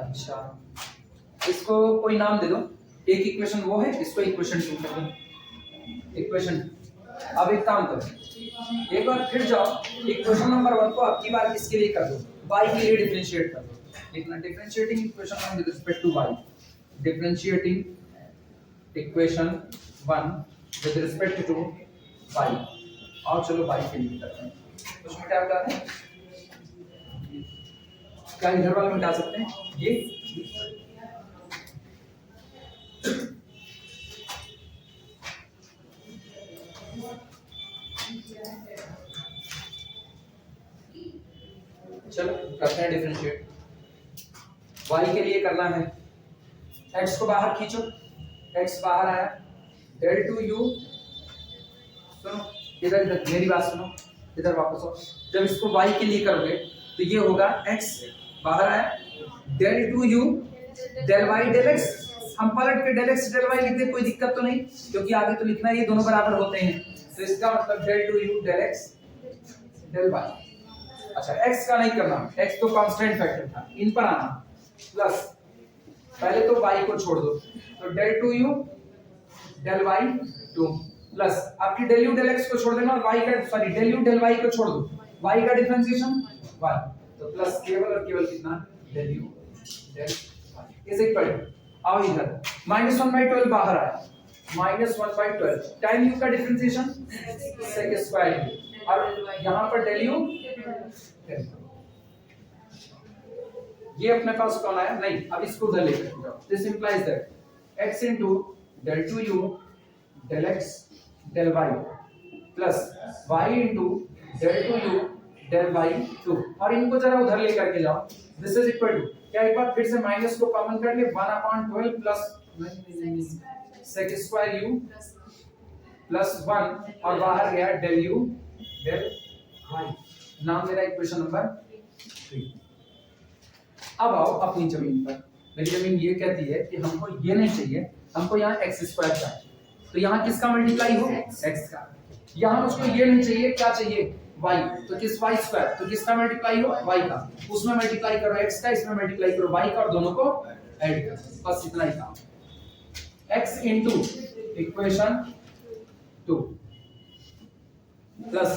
अच्छा, इसको कोई नाम दे दो। एक इक्वेशन वो है, इसको इक्वेशन 2 कर दो। इक्वेशन, अब एक काम करो, एक बार फिर जाओ इक्वेशन नंबर 1 को अब की बार किसके लिए कर दो, y के लिए डिफरेंशिएट कर दो। लिखना differentiating equation 1 with respect to y, differentiating equation 1 with respect to y। और चलो y के लिए करते हैं। कुछ मिटा बता दें, क्या इधर वाला मिटा सकते हैं ये? चलो करते हैं डिफरेंशिएट। y के लिए करना है, x को बाहर खींचो, x बाहर आया, del 2u, सुनो इधर इधर मेरी बात सुनो, इधर वापस आओ। जब इसको y के लिए करोगे तो ये होगा x बाहर आया, del 2u del y del x। हम पलट के del x del y लिख दे, कोई दिक्कत तो नहीं, क्योंकि आगे तो लिखना है ये दोनों बराबर होते हैं। तो इसका मतलब del 2u del x del y। अच्छा, x का नहीं करना, x तो कांस्टेंट फैक्टर था, इन पर आना, प्लस पहले तो y को छोड़ दो, तो del 2u del y 2 plus आपकी del u del x को छोड़ देना, और y का sorry del u del y को छोड़ दो, y का डिफरेंशिएशन y, तो प्लस केवल और केवल कितना del u del y is equal to, आओ इधर -1/12 बाहर आया, -1/12 टाइम u का डिफरेंशिएशन sec स्क्वायर u, और यहां पर del u del y। ये अपने पास कौन आया? नहीं, अब इसको उधर लेकर जाओ। This implies that x into del 2u del x del y plus y into del 2u del y 2, और इनको जरा उधर लेकर के जाओ। दिस इज इक्वल टू क्या, एक बार फिर से माइनस को कॉमन कर ले, 1/12 plus sec square u plus 1, और बाहर गया del u del y। नाम मेरा इक्वेशन नंबर 3। अब आओ अपनी जमीन पर। मेरी जमीन ये कहती है कि हमको ये नहीं चाहिए, हमको यहाँ x स्क्वायर चाहिए, तो यहाँ किसका मल्टीप्लाई हो? x का। यहाँ मुझको ये नहीं चाहिए, क्या चाहिए? y, तो किस y स्क्वायर, तो किसका मल्टीप्लाई हो? y का। उसमें मल्टीप्लाई करो x का, इसमें मल्टीप्लाई करो y का, और दोनों को ऐड करो, बस इतना ही काम। x into equation 2 plus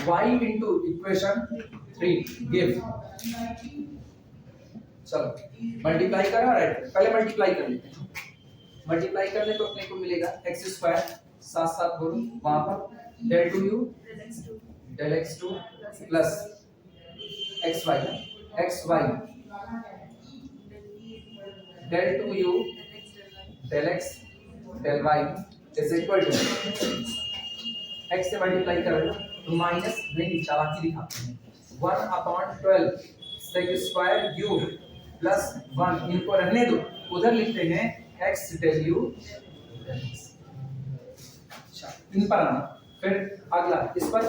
y into equation 3 give, चलो मल्टीप्लाई करो, राइट, पहले मल्टीप्लाई कर लेते हैं। मल्टीप्लाई करने तो अपने को मिलेगा x स्क्वायर, साथ साथ बोलो वहां पर del 2u del x2 plus xy xy del 2u del x del y is equal to x से मल्टीप्लाई करोगे तो माइनस, नहीं चालाकी दिखाते हैं, 1/12 sec स्क्वायर u प्लस 1, इनको रहने दो, उधर लिखते हैं x del u del x। अच्छा, इन पर आना, फिर अगला इस पर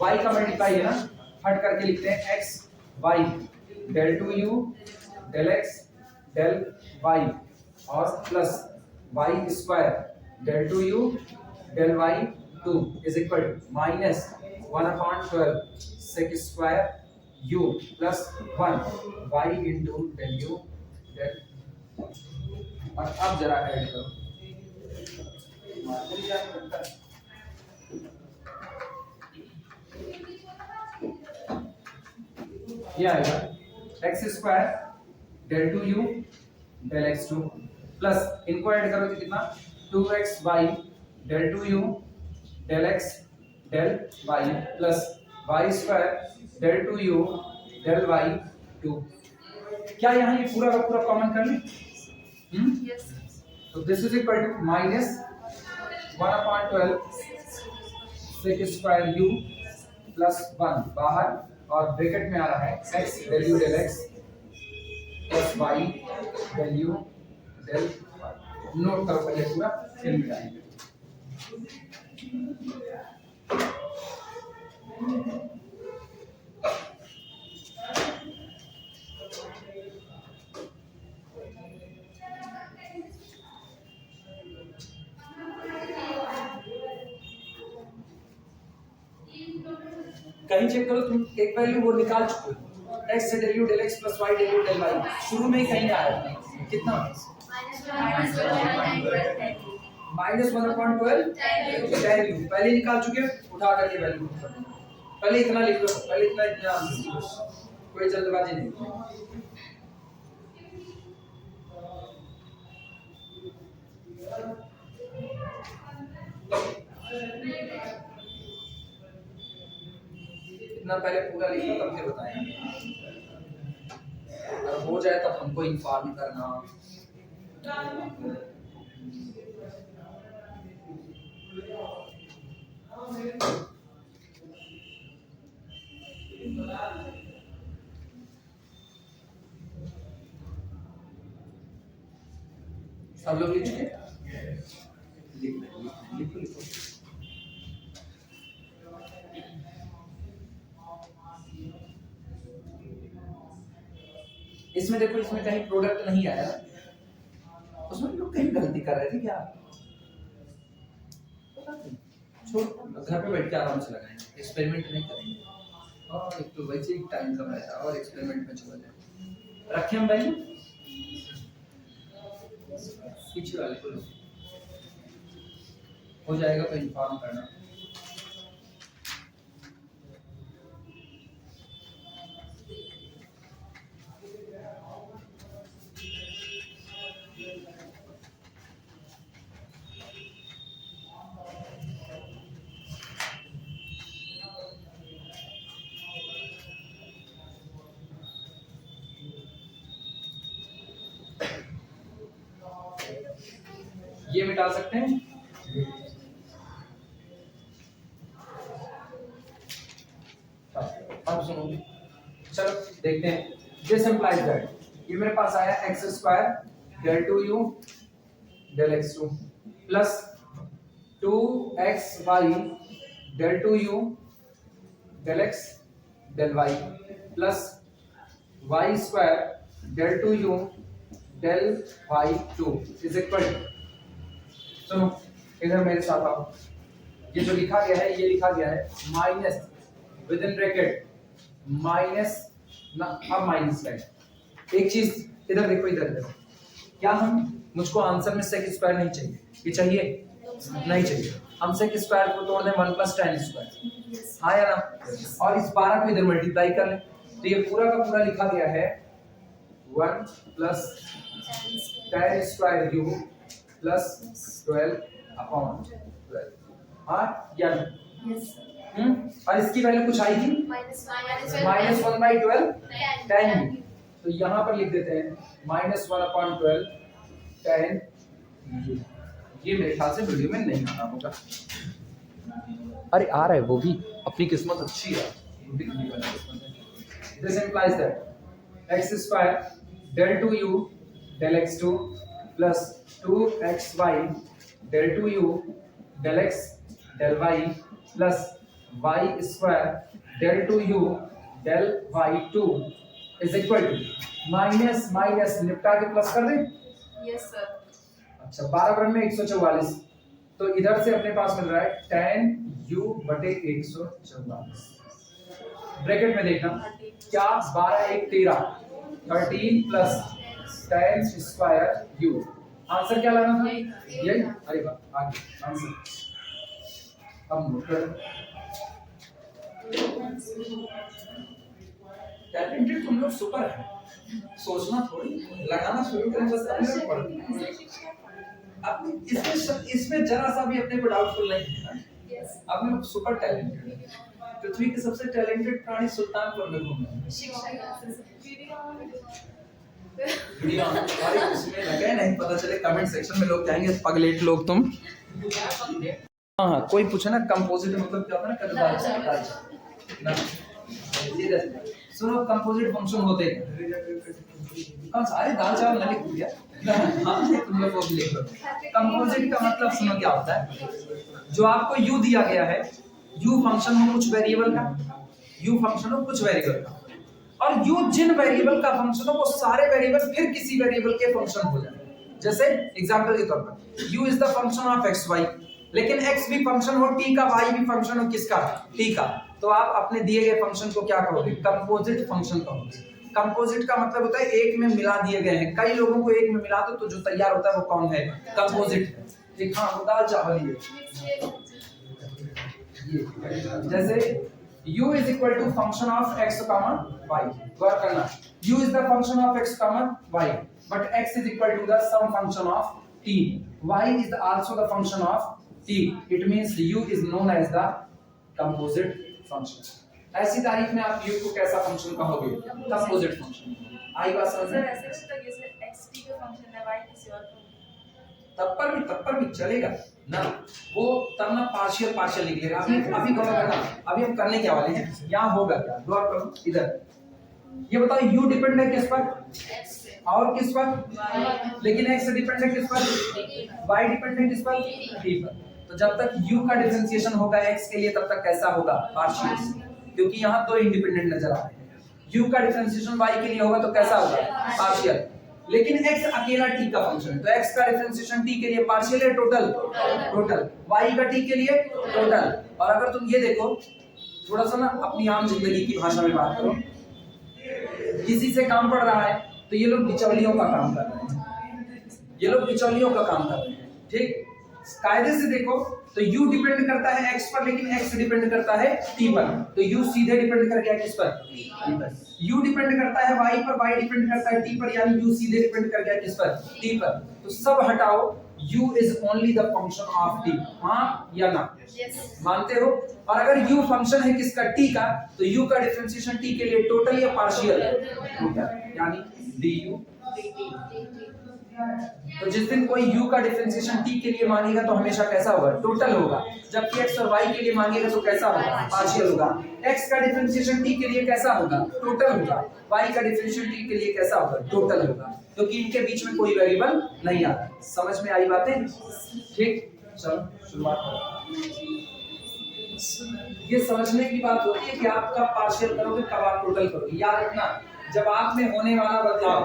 y का मल्टीप्लाई है ना, हट करके लिखते हैं x y del 2u del x del y, और plus y square del 2u del y 2 is equal to minus 1/12 sec square u plus 1 y into del u del, और अब जरा ऐड करो, ये आएगा x square del two u del x two plus इनको ऐड करो तो कितना 2xy del two u del x del y plus y square del two u del y two. क्या यहाँ ये पूरा का पूरा कॉमन कर लें? Yes. तो this is equal to minus 1/12 sec square u plus 1 बाहर और ब्रैकेट में आ रहा है x del u del x plus y del u del y। Note करो पहले पूरा फिर मिटाएंगे। कहीं चेक करो तुम एक वैल्यू वो निकाल चुके हो x से del u del x plus y del u del y शुरू में ही कहीं आया था कितना -1/12 tan u पहले निकाल चुके हो उठा करके वैल्यू पहले इतना लिख लो पहले इतना इतना कोई जल्दबाजी नहीं। इतना पहले पूरा लिख लो तब फिर बताएंगे अगर हो जाए तब हमको इन्फॉर्म करना। सब लोग लिख चुके लिखो लिखो। इसमें देखो इसमें कहीं प्रोडक्ट नहीं आया उसमें लोग कहीं गलती कर रहे थे क्या? छोड़ घर पे बैठ के आराम से लगाएंगे एक्सपेरिमेंट नहीं करेंगे और एक तो वैसे ही टाइम कम रहता और एक्सपेरिमेंट में चला जाए। रखें हम वैल्यू पीछे वाले को हो जाएगा तो इन्फॉर्म करना। ये मिटा सकते हैं अब सुनो चलो देखते हैं। दिस इंप्लाइज दैट ये मेरे पास आया x square del two u del x two plus 2xy del two u del x del y plus y square del two u del y two is equal to. सुनो इधर मेरे साथ आओ ये जो लिखा गया है ये लिखा गया है minus with in bracket minus ना अब माइनस का एक चीज इधर देखो इधर देखो क्या हम मुझको आंसर में सेक स्क्वायर नहीं चाहिए ये चाहिए नहीं चाहिए हम सेक स्क्वायर को तोड़ दें 1 + tan स्क्वायर हाँ या ना और इस 12 को इधर मल्टीप्लाई कर लें तो ये पूरा का पूरा लिखा गया है 1 + tan स्क्वायर u प्लस 12/12 हाँ या और इसकी वैल्यू कुछ आएगी -1/12 tan u तो यहाँ पर लिख देते हैं -1/12 tan u। ये मेरे ख्याल से वीडियो में नहीं आना होगा। अरे आ रहा है वो भी अपनी किस्मत अच्छी है। This implies that x square del 2u del x2 plus 2xy del 2u del x del y plus y square del 2u del y2 is equal to minus minus निपटा के प्लस कर दें। Yes sir. अच्छा 12 बटे में 144 तो इधर से अपने पास मिल रहा है tan u बटे 144 ब्रैकेट में देखना क्या 12 1 13 13 plus tan square u answer क्या लाना था यही अरे वाह आगे आंसर अब नोट करो टैलेंटेड तुम लोग सुपर है, सोचना थोड़ी, लगाना शुरू करें बस अपने ऊपर। अपने इसमें जरा सा भी अपने को डाउटफुल नहीं है ना, आप लोग सुपर टैलेंटेड। पृथ्वी के सबसे टैलेंटेड प्राणी सुल्तानपुर में घूम रहे हैं। वीडियो हमारे उसमें लगे नहीं, पता चले कमेंट सेक्शन में लोग कहेंगे पगलेट लोग तुम। हाँ हाँ, कोई पूछे ना कंपोजिट मतलब क्या होता है ना, ना सुनो कंपोजिट फंक्शन होते हैं कौन सारे दाल चावल ना लिख दिया। हाँ तुम लोग वो भी लिख लो। कंपोजिट का मतलब सुनो क्या होता है, जो आपको u दिया गया है, u फंक्शन हो कुछ वेरिएबल का, u फंक्शन हो कुछ वेरिएबल का, और u जिन वेरिएबल का फंक्शन हो वो सारे वेरिएबल फिर किसी वेरिएबल के फंक्शन हो जाए। जैसे एग्जांपल के तौर पर u is the function of x y, लेकिन x भी फंक्शन हो t का, y भी फंक्शन हो किसका, t का, तो आप अपने दिए गए फंक्शन को क्या कहोगे, कंपोजिट फंक्शन कहोगे। कंपोजिट का मतलब होता है एक में मिला दिए गए हैं, कई लोगों को एक में मिला दो तो जो तैयार होता है वो कौन है, कंपोजिट है। ठीक, हाँ वो दाल चावल ही है। जैसे u is equal to function of x, y, गौर करना, u is the function of x, y, but x is equal to the some function of t, y is also the function of t, it means u is known as the composite function। ऐसी तारीख में आप u को कैसा फंक्शन कहोगे, कंपोजिट फंक्शन। आई बात समझ में? तब पर भी चलेगा ना, वो तब ना पार्शियल लिख लेगा। अभी गौर करना, अभी हम करने क्या वाले हैं, यहाँ होगा क्या, गौर करो इधर, ये बताओ u डिपेंड है किस पर, और किस पर, लेकिन x डिपेंड है किस पर, y डिपेंड है किस पर, t पर। तो जब तक u का डिफरेंशिएशन होगा x के लिए तब तक कैसा होगा, पार्शियल, क्योंकि यहाँ दो इंडिपेंडेंट नजर आ रहे हैं। u का डिफरेंशिएशन y के लिए होगा तो कैसा होगा, पार्शियल, लेकिन x अकेला t का फंक्शन है तो x का डिफरेंशिएशन t के लिए पार्शियल है, टोटल, y का t के लिए टोटल। और अगर तुम ये देखो थोड़ा सा ना अपनी आम जिंदगी की भाषा में बात करो, किसी से काम पड़ रहा है तो ये लोग बिचौलियों का काम कर रहे हैं, ठीक, कायदे से देखो तो u डिपेंड करता है x पर, लेकिन x डिपेंड करता है t पर, तो u सीधे डिपेंड कर गया किस पर, t पर। u डिपेंड करता है y पर, y डिपेंड करता है t पर, यानी u सीधे डिपेंड कर गया किस पर, t पर। तो सब हटाओ, u is only the function of t, हाँ या ना, मानते हो? और अगर u फंक्शन है किसका, t का, तो u का डिफरेंशिएशन t के लिए टोटल या पार्शियल, टोटल, यानी du। तो जिस दिन कोई u का डिफरेंशिएशन t के लिए मांगेगा तो हमेशा कैसा होगा, टोटल होगा, जबकि x और y के लिए मांगेगा तो कैसा होगा, पार्शियल होगा। x का डिफरेंशिएशन t के लिए कैसा होगा, टोटल होगा, y का डिफरेंशिएशन t के लिए कैसा होगा, टोटल होगा, क्योंकि इनके बीच में कोई वेरिएबल नहीं आता। समझ में आई बातें? ठीक, चलो शुरुआत करो। ये समझने की बात होती है कि आप कब पार्शियल करोगे, कब आप टोटल करोगे। याद रखना, जब आप में होने वाला बदलाव,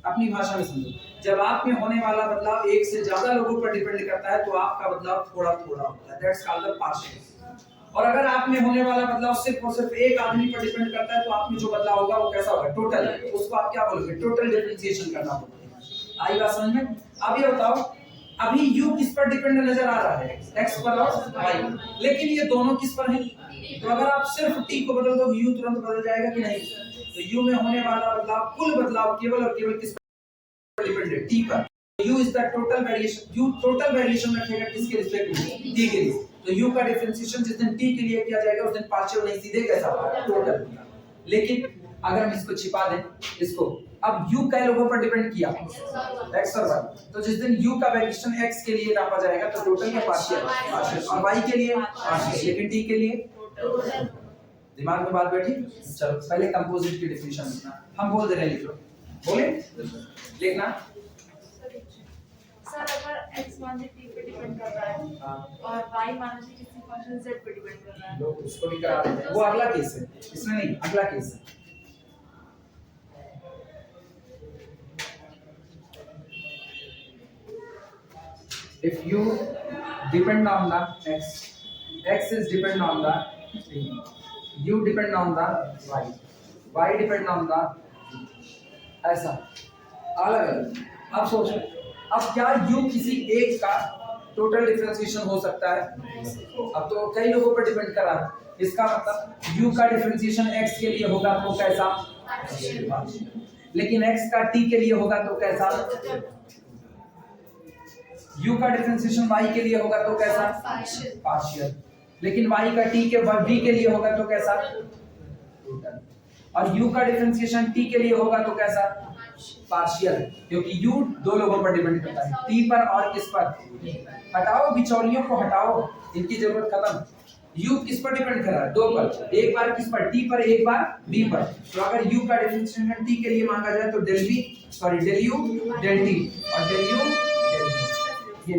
अपनी भाषा में समझो, जब आप में होने वाला बदलाव एक से ज्यादा लोगों पर डिपेंड करता है तो आपका बदलाव थोड़ा थोड़ा होता है, दैट्स कॉल्ड द पार्शियल। और अगर आप में होने वाला बदलाव सिर्फ और सिर्फ एक आदमी पर डिपेंड करता है तो आप में जो बदलाव होगा वो कैसा होगा, टोटल, उसको आप क्या बोलोगे, टोटल डिफरेंशिएशन करना होगा। आई बात समझ में? अब ये बताओ, अभी u किस पर डिपेंड नजर आ रहा है, x पर और y, लेकिन ये दोनों किस पर हैं, तो अगर आप सिर्फ t को बदल दो u तुरंत बदल जाएगा कि नहीं? तो u में होने वाला बदलाव, कुल बदलाव केवल और केवल किस पर डिपेंड है, t पर। u is the total variation, u total variation रखेगा किसके रिस्पेक्ट में, t के लिए। तो u का डिफरेंशिएशन जिस दिन t के लिए किया जाएगा उस दिन पार्शियल नहीं, सीधे कैसा होगा, टोटल। लेकिन अगर हम इसको छिपा दें, इसको अब u कई लोगों पर डिपेंड किया, x और y, तो जिस दिन u का वेरिएशन x के लिए नापा जाएगा तो टोटल या पार्शियल, और y के लिए पार्शियल, लेकिन t के लिए टोटल। दिमाग में बात बैठी? चलो पहले कंपोजिट की डेफिनेशन लिखना, हम बोल दे रहे हैं, लिख लो, बोले लिखना। सर अगर x मान लीजिए t पे डिपेंड कर रहा है और y मान लीजिए किसी फंक्शन z पे डिपेंड कर रहा है, लोग उसको भी करा देते हैं, वो अगला केस है, इसमें नहीं, अगला केस है। If you depend on the x is depend on the t, u depend on the y depend on the, ऐसा अलग अलग। अब सोचो, अब क्या u किसी एक का टोटल डिफरेंशिएशन हो सकता है? अब तो कई लोगों पर डिपेंड कर रहा है। इसका मतलब u का डिफरेंशिएशन x के लिए होगा तो कैसा? लेकिन x का t के लिए होगा तो कैसा? u का डिफरेंशिएशन y के लिए होगा तो कैसा? पार्शियल। लेकिन y का t के v के लिए होगा तो कैसा? और u का डिफरेंशिएशन t के लिए होगा तो कैसा? पार्शियल, क्योंकि u दो लोगों पर डिपेंड करता है, t पर और किस पर? हटाओ बिचौलियों को, हटाओ, इनकी जरूरत खत्म। u किस पर डिपेंड कर रहा है? दो पर, एक बार किस पर? t पर, एक बार v पर। तो अगर u का डिफरेंशिएशन t के लिए मांगा जाए तो del v sorry del u del t और डेल u डेल v।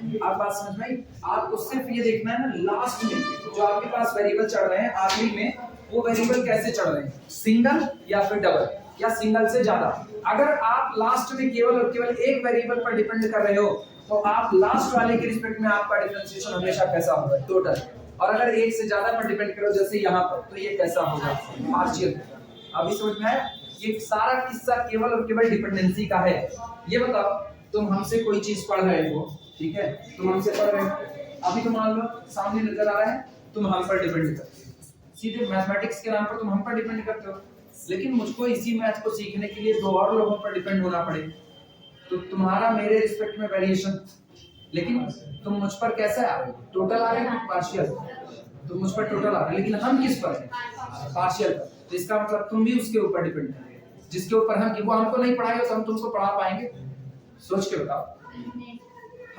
ये आप बात समझ में आई? आपको सिर्फ ये देखना है ना, लास्ट में जो आपके पास वेरिएबल चढ़ रहे हैं आखिरी में, वो वेरिएबल कैसे चढ़ रहे हैं, सिंगल या फिर डबल या सिंगल से ज्यादा। अगर आप लास्ट में केवल और केवल एक वेरिएबल पर डिपेंड कर रहे हो तो आप लास्ट वाले के रिस्पेक्ट में आपका डिफरेंशिएशन हमेशा कैसा होगा? टोटल। और अगर एक से ज्यादा पर डिपेंड करो जैसे यहाँ पर, तो ये कैसा होगा? पार्शियल। अभी समझ में आया? ये सारा किस्सा केवल और केवल डिपेंडेंसी का है। ये बताओ, तुम हमसे कोई चीज पढ़ रहे हो, ठीक है, तुम हमसे पढ़ रहे हो, अभी तो मान लो सामने नजर आ रहा है, तुम हम पर डिपेंड करते हो, सीधे मैथमेटिक्स के नाम पर तुम हम पर डिपेंड करते हो। लेकिन मुझको इसी मैथ को सीखने के लिए दो और लोगों पर डिपेंड होना पड़े, तो तुम्हारा मेरे रिस्पेक्ट में वेरिएशन, लेकिन तुम मुझ पर कैसे आ रहे हो? टोटल आ रहे हो, पार्शियल। तुम मुझ पर टोटल आ रहे हो, लेकिन हम किस पर हैं? पार्शियल पर। तो इसका मतलब तुम भी उसके ऊपर डिपेंड कर रहे हो जिसके ऊपर हम, कि वो हमको नहीं पढ़ाएगा तो हम तुमको पढ़ा पाएंगे? सोच के बताओ।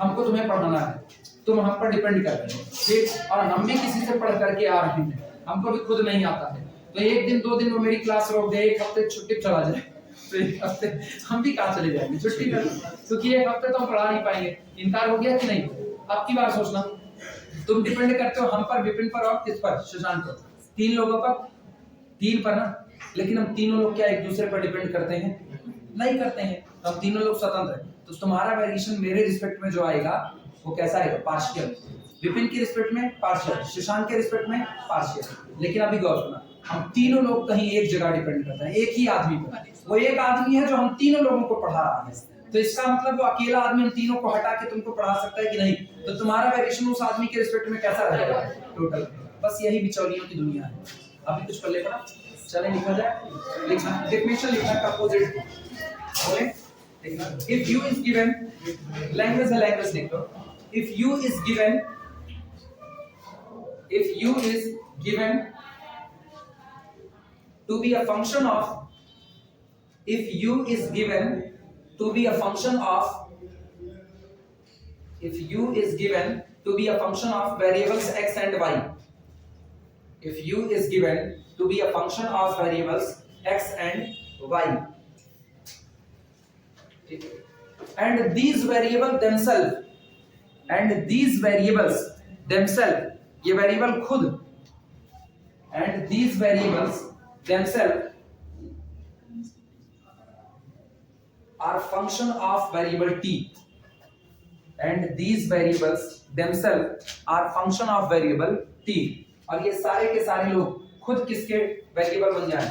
हमको तुम्हें पढ़ाना है, तुम हम पर डिपेंड कर रहे हो, ठीक, और हम भी किसी से पढ़ करके आ रहे हैं, हमको भी खुद नहीं आता है, तो एक दिन दो दिन वो मेरी क्लास रोक दे, एक हफ्ते छुट्टी चला जाए, तो एक हफ्ते हम भी कहाँ चले जाएंगे छुट्टी कर, क्योंकि एक हफ्ते तो हम पढ़ा नहीं पाएंगे। इनकार हो गया कि नहीं? अब की बार सोचना, तुम डिपेंड करते हो हम पर, विपिन पर और किस पर? शशांक पर। तीन लोगों पर, तीन पर ना, लेकिन हम तीनों लोग क्या एक दूसरे पर डिपेंड करते हैं? नहीं करते हैं। तो हम तीनों लोग स्वतंत्र हैं, तो तुम्हारा वेरिएशन मेरे रिस्पेक्ट में जो आएगा वो कैसा आएगा? पार्शियल। विपिन के रिस्पेक्ट में पार्शियल, शशांक के रिस्पेक्ट में पार्शियल। लेकिन अभी गौर सुना, हम तीनों लोग कहीं एक जगह डिपेंड करते हैं, एक ही आदमी पर। वो एक आदमी है जो हम तीनों लोगों को पढ़ा रहा है, तो इसका मतलब वो अकेला आदमी हम तीनों को हटा के तुमको पढ़ा सकता है कि नहीं? तो तुम्हारा वेरिएशन उस आदमी के रिस्पेक्ट में कैसा रहेगा? टोटल। बस यही बिचौलियों की दुनिया है। अभी कुछ पढ़ ले पड़ा, चले लिखा जाए, लिखना डेफिनेशन लिखना कंपोजिट बोले। If u is given, language है, language लिख लो। If u is given to be a function of, if u is given to be a function of, if u is given to be a function of variables x and y, if u is given to be a function of variables x and y, and these variables themselves, ये वेरिएबल खुद, and these variables themselves are function of variable t, and these variables themselves are function of variable t। और ये सारे के सारे लोग खुद किसके वेरिएबल बन जाए,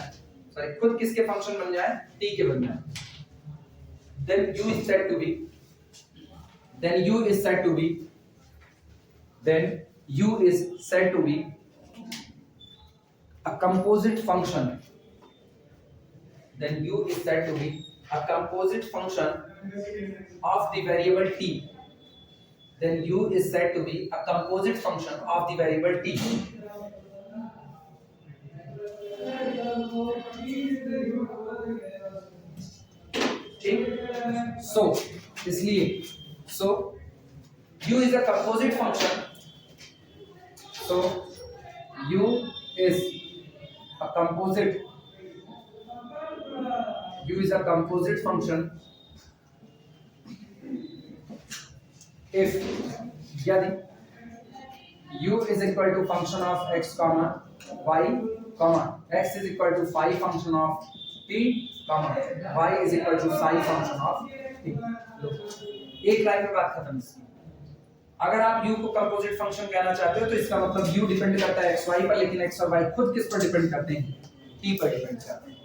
सॉरी खुद किसके फंक्शन बन जाए? t के बन जाए। Then u is said to be, then u is said to be a composite function, then u is said to be a composite function of the variable t, then u is said to be a composite function of the variable t। So इसलिए so u is a composite function, so u is a composite function if यदि u is equal to function of x comma y comma x is equal to phi function of t comma y is equal to psi function of t। एक लाइन में बात खत्म इसकी। अगर आप u को कंपोजिट फंक्शन कहना चाहते हो तो इसका मतलब u डिपेंड करता है x y पर, लेकिन x और y खुद किस पर डिपेंड करते हैं? t पर डिपेंड करते हैं।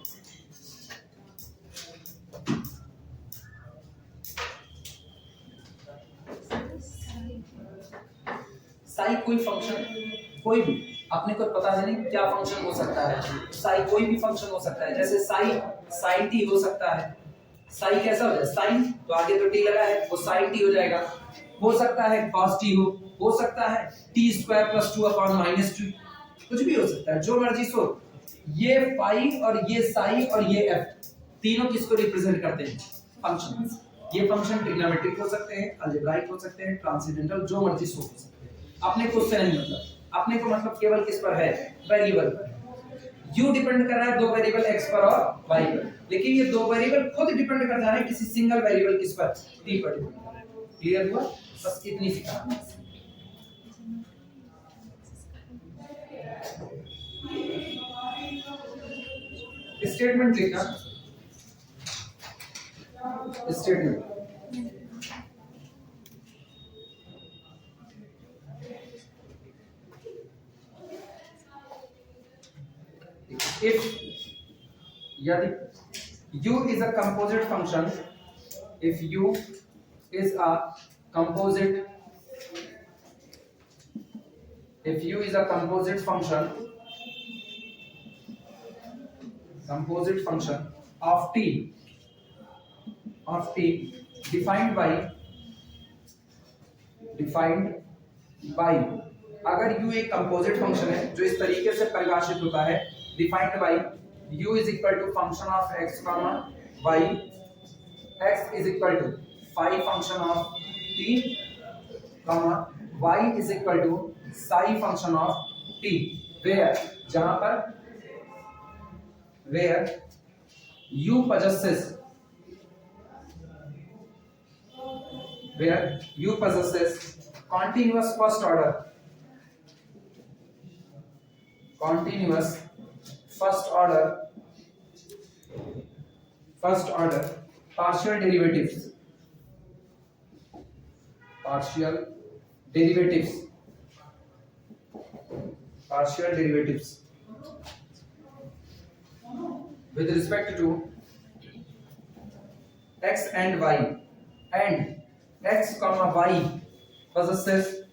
साई कोई फंक्शन, कोई भी अपने को पता है नहीं क्या फंक्शन हो सकता है, साई कोई भी फंक्शन हो सकता है, जैसे साई साइन टी हो सकता है, साई कैसा हो जाए साइन, तो आगे तो टी लगा है वो साइन टी हो जाएगा, हो सकता है cos टी हो सकता है t² + 2 अपॉन -2, कुछ भी हो सकता है, जो मर्जी सो। ये फाई और ये साई और ये एफ तीनों किसको रिप्रेजेंट करते हैं, फंक्शन। ये फंक्शन ट्रिग्नोमेट्रिक हो सकते हैं, अलजेब्राइक हो सकते हैं, ट्रांसेंडेंटल, जो मर्जी सो हो सकते हैं। अपने को उससे नहीं मतलब, अपने को मतलब केवल किस पर है, वेरिएबल पर। u डिपेंड कर रहा है दो वेरिएबल x पर और y पर, लेकिन ये दो वेरिएबल खुद डिपेंड कर जा रहे हैं किसी सिंगल वेरिएबल किस पर, t पर डिपेंड कर रहा है। क्लियर हुआ, बस इतनी सी कहानी है। स्टेटमेंट लिखना, स्टेटमेंट if यदि u is a composite function, if u is a composite, if u is a composite function of t defined by अगर u एक कंपोजिट फंक्शन है जो इस तरीके से परिभाषित होता है, defined by u is equal to function of x comma y, x is equal to phi function of t comma y is equal to psi function of t, where जहां पर where u possesses continuous first order partial derivatives with respect to x and y, and x comma y possesses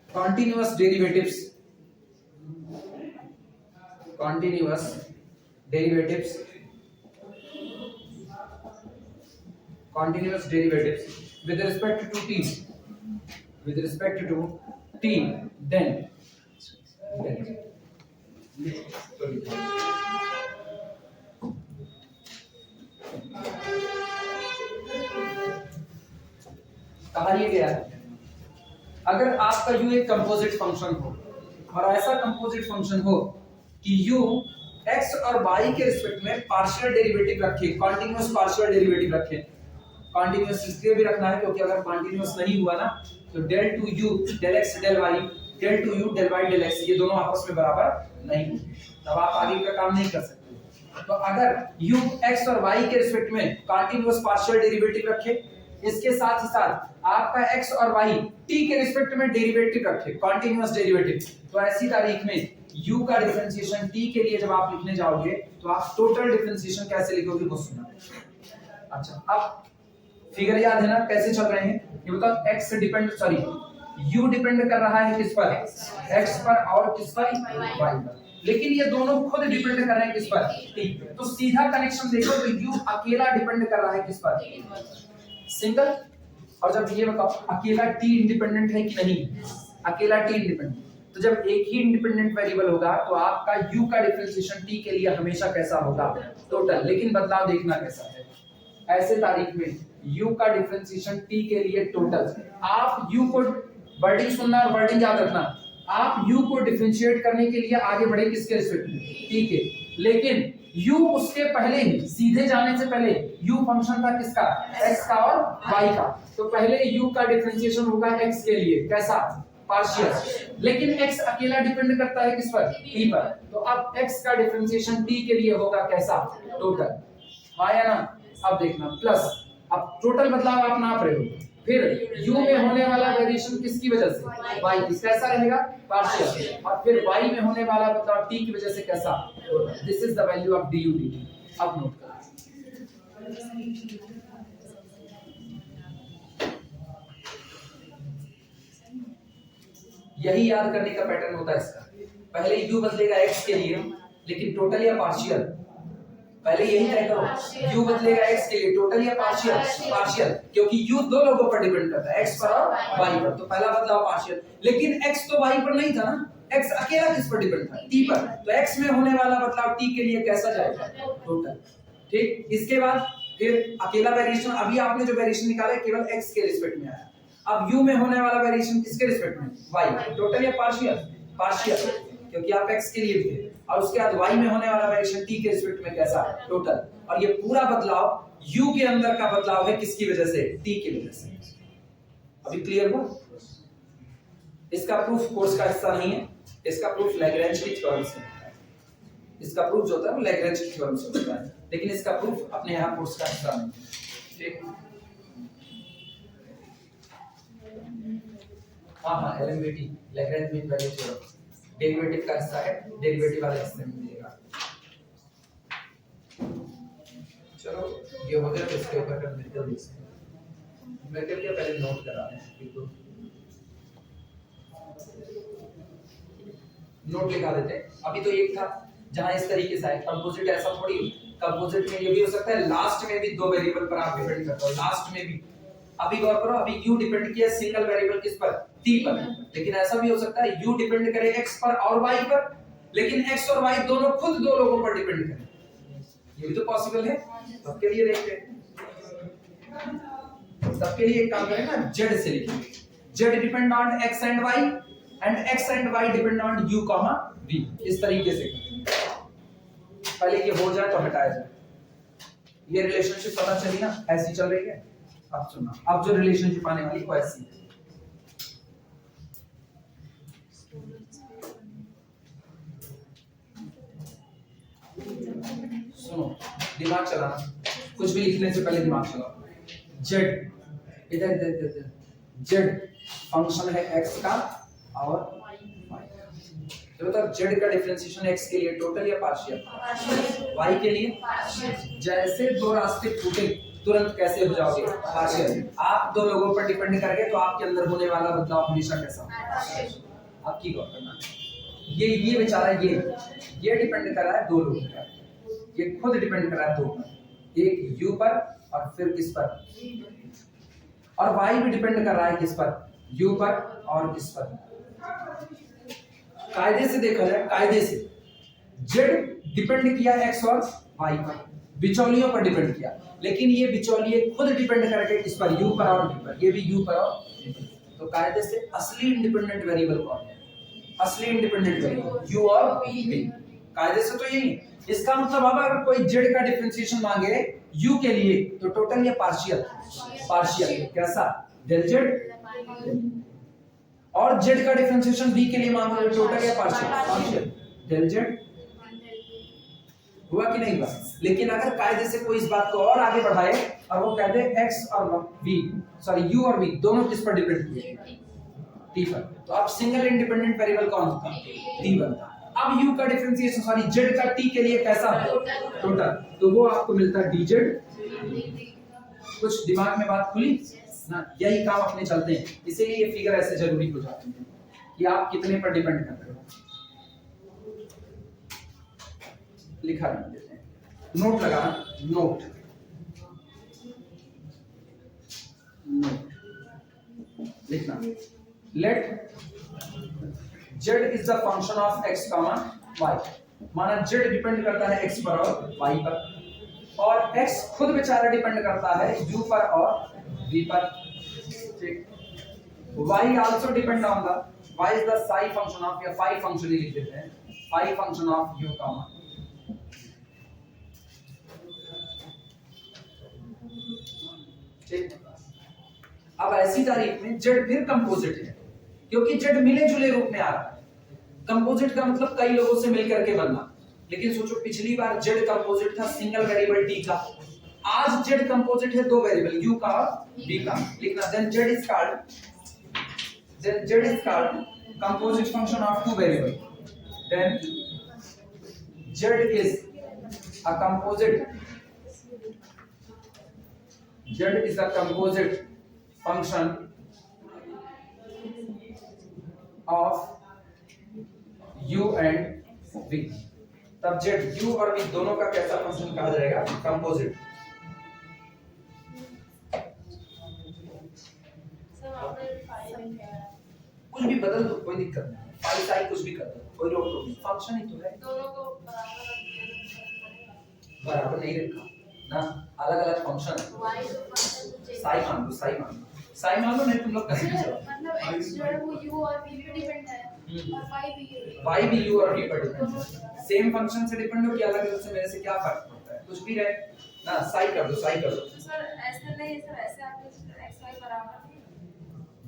continuous derivatives with respect to t, then कहा ये गया है अगर आपका u एक कंपोजिट फंक्शन हो और ऐसा कंपोजिट फंक्शन हो कि u x और y के रिस्पेक्ट में पार्शियल डेरिवेटिव रखे, कॉन्टिन्यूअस पार्शियल डेरिवेटिव रखे। कॉन्टिन्यूअस इसलिए भी रखना है क्योंकि अगर कॉन्टिन्यूअस नहीं हुआ ना तो del two u del x del y, del two u del y del x, ये दोनों आपस में बराबर नहीं होंगे, तब आप आगे का काम नहीं कर सकते। तो अगर u x और y के रिस्पेक्ट में कॉन्टिन्यूअस पार्शियल डेरिवेटिव रखे, इसके साथ ही साथ आपका x और y t के रिस्पेक्ट में डेरिवेटिव रखे, कॉन्टिन्यूअस डेरिवेटिव, तो ऐसी तारीख में u का डिफरेंशिएशन t के लिए जब आप लिखने जाओगे तो आप टोटल डिफरेंशिएशन कैसे लिखोगे वो सुनना। अच्छा, अब फिगर याद है ना कैसे चल रहे हैं, ये बताओ x depend sorry u depend कर रहा है किस पर, x पर, और किस पर, y पर, लेकिन ये दोनों खुद डिपेंड कर रहे हैं किस पर, t पर। तो सीधा कनेक्शन देखो तो u अकेला डिपेंड कर रहा है किस पर, सिंगल। और जब ये बताओ अकेला t इंडिपेंडेंट है कि नहीं, अकेला t इंडिपेंडेंट, तो जब एक ही इंडिपेंडेंट वेरिएबल होगा तो आपका u का डिफरेंशिएशन t के लिए हमेशा कैसा होगा, टोटल। लेकिन बदलाव देखना कैसा है, ऐसे तारीख में u का डिफरेंशिएशन t के लिए टोटल। आप u को वर्डिंग सुनना और वर्डिंग याद रखना, आप u को डिफरेंशिएट करने के लिए आगे बढ़े किसके रिस्पेक्ट में, t के, लेकिन u उसके पहले ही सीधे जाने से पहले u फंक्शन था किसका, x का और y का, तो पहले u का डिफरेंशिएशन होगा x के लिए कैसा, पार्शियल, लेकिन x अकेला डिपेंड करता है किस पर, t पर, तो अब x का डिफरेंशिएशन t के लिए होगा कैसा, टोटल। आया ना, अब देखना प्लस, अब टोटल बदलाव आप नाप रहे हो, फिर u में होने वाला वेरिएशन किसकी वजह से, y की, कैसा रहेगा, पार्शियल, और फिर y में होने वाला बदलाव t की वजह से कैसा, this is the value of du dt। अब नोट करो यही याद करने का पैटर्न होता है इसका। पहले u बदलेगा x के लिए, लेकिन टोटल या पार्शियल, पहले यही तय करो u बदलेगा x के लिए टोटल या पार्शियल। पार्शियल, क्योंकि u दो लोगों पर डिपेंड करता है, x पर और y पर। तो पहला बदलाव पार्शियल, लेकिन x तो y पर नहीं था ना, x अकेला किस पर डिपेंड था, t पर। तो x में होने वाला बदलाव t के लिए कैसा जाएगा, टोटल। ठीक, इसके बाद फिर अकेला वेरिएशन, अभी आपने जो वेरिएशन निकाला है केवल x के रिस्पेक्ट में आया। अब u में होने वाला वेरिएशन किसके रिस्पेक्ट में, y, टोटल या पार्शियल, पार्शियल, क्योंकि आप x के लिए थे। और उसके बाद y में होने वाला वेरिएशन t के रिस्पेक्ट में कैसा, टोटल। और ये पूरा बदलाव u के अंदर का बदलाव है, किसकी वजह से, t की वजह से। अभी क्लियर हुआ? इसका प्रूफ कोर्स का हिस्सा नहीं है, इसका प्रूफ लैग्रेंज की थ्योरम से होता है। इसका प्रूफ जो होता है वो लैग्रेंज की थ्योरम से होता है, लेकिन इसका प्रूफ अपने यहाँ कोर्स का हिस्सा नहीं है। ठीक, हाँ, LMVT Lagrange mean value theorem derivative का हिस्सा है, डेरिवेटिव वाले हिस्से में मिलेगा। चलो ये हो गया, इसके ऊपर कर लेते हैं। मैं क्या पहले नोट करा रहे हैं, नोट लिखा देते हैं। अभी तो एक था जहां इस तरीके से है, कंपोजिट ऐसा थोड़ी, कंपोजिट में ये भी हो सकता है लास्ट में भी दो वेरिएबल पर आप डिपेंड करते हो, लास्ट में भी। अभी गौर करो, अभी u डिपेंड किया सिंगल वेरिएबल किस पर, t पर, लेकिन ऐसा भी हो सकता है u डिपेंड करे x पर और y पर, लेकिन x और y दोनों खुद दो लोगों पर डिपेंड करें, ये भी तो पॉसिबल है। सबके लिए देखते हैं, सबके लिए एक काम करें ना, z से लिखेंगे, z depend on x and y and x and y depend on u, v, इस तरीके से। पहले ये हो जाए तो हटाया जाए। ये रिलेशनशिप पता चली ना, ऐसी चल रही है। अब सुनना, अब जो रिलेशनशिप आने वाली वो ऐसी है। सुनो, दिमाग चलाना, कुछ भी लिखने से पहले दिमाग चलाओ। z, इधर इधर इधर, z फंक्शन है x का और तो मतलब z का डिफरेंशिएशन x के लिए टोटल या पार्शियल, y के लिए जैसे दो रास्ते फूटे तुरंत कैसे हो जाओगे, पार्शियल। आप दो लोगों पर डिपेंड करके तो आपके अंदर होने वाला बदलाव हमेशा कैसा, आपकी गौर करना। ये बेचारा ये डिपेंड कर रहा है दो लोगों पर, ये खुद डिपेंड कर रहा है दो पर, एक u पर और फिर किस पर, और y भी डिपेंड कर रहा है किस पर, u पर और किस पर। कायदे से देखा जाए, कायदे से z डिपेंड किया x और y पर, बिचौलियों पर डिपेंड किया, लेकिन ये बिचौलिए खुद डिपेंड करके किस पर, u पर और v पर, ये भी u पर और v पर। तो कायदे से असली इंडिपेंडेंट वेरिएबल कौन है, असली इंडिपेंडेंट वेरिएबल u और v। कायदे से तो यही है। इसका मतलब अगर कोई z का डिफरेंशिएशन मांगे u के लिए तो टोटल या पार्शियल, पार्शियल कैसा, डेल z, और z का डिफरेंशिएशन v के लिए मांगो टोटल या पार्शियल, पार्शियल डेल z। हुआ कि नहीं हुआ? लेकिन अगर कायदे से कोई इस बात को और आगे बढ़ाए और वो कहते हैं x और v, सॉरी u और v दोनों किस पर डिपेंड किए, t पर, तो अब सिंगल इंडिपेंडेंट वेरिएबल कौन होता है, t बनता। अब u का डिफरेंशिएशन सॉरी z का t के लिए कैसा है, टोटल, तो वो आपको मिलता है dz। कुछ दिमाग में बात खुली ना, यही काम अपने चलते हैं, इसीलिए ये फिगर ऐसे जरूरी हो जाती है कि आप कितने पर डिपेंड कर रहे हो। लिखा रख देते हैं, नोट लगाना, नोट लिखना, let z is the function of x, y। माना z डिपेंड करता है x पर और y पर, और x खुद बेचारा डिपेंड करता है u पर और v पर। ठीक, y also depend on the, y is the psi function of, या phi function ही लिख देते हैं, phi function of u, ठीक। अब ऐसी तारीख में z फिर कंपोजिट है, क्योंकि z मिले जुले रूप में आ रहा है। कंपोजिट का मतलब कई लोगों से मिलकर के बनना, लेकिन सोचो पिछली बार z कंपोजिट था सिंगल वेरिएबल t का, आज z कंपोजिट है दो वेरिएबल u का और v का। लिखना, then z is called composite function of two variable, then z is a composite, z is a composite function of u and v, तब z u और v दोनों का कैसा फंक्शन कहा जाएगा? कंपोजिट। कुछ भी बदल दो, कोई दिक्कत नहीं, फाई साई कुछ भी कर दो, कोई रोक टोक नहीं, फंक्शन ही तो है। दोनों को बराबर नहीं रखा ना, अलग अलग फंक्शन है। साई मान लो, साई मान लो, साई मान लो, नहीं तुम लोग कैसे भी चलो। मतलब x जो है वो u और v पे डिपेंड है और y भी u और v पर डिपेंड है। सेम फंक्शन से डिपेंड हो कि अलग अलग से मेरे से क्या फर्क पड़ता है? कुछ भी रहे ना, साई कर दो, साई कर दो। सर ऐसे नहीं सर, ऐसे आपके x y बराबर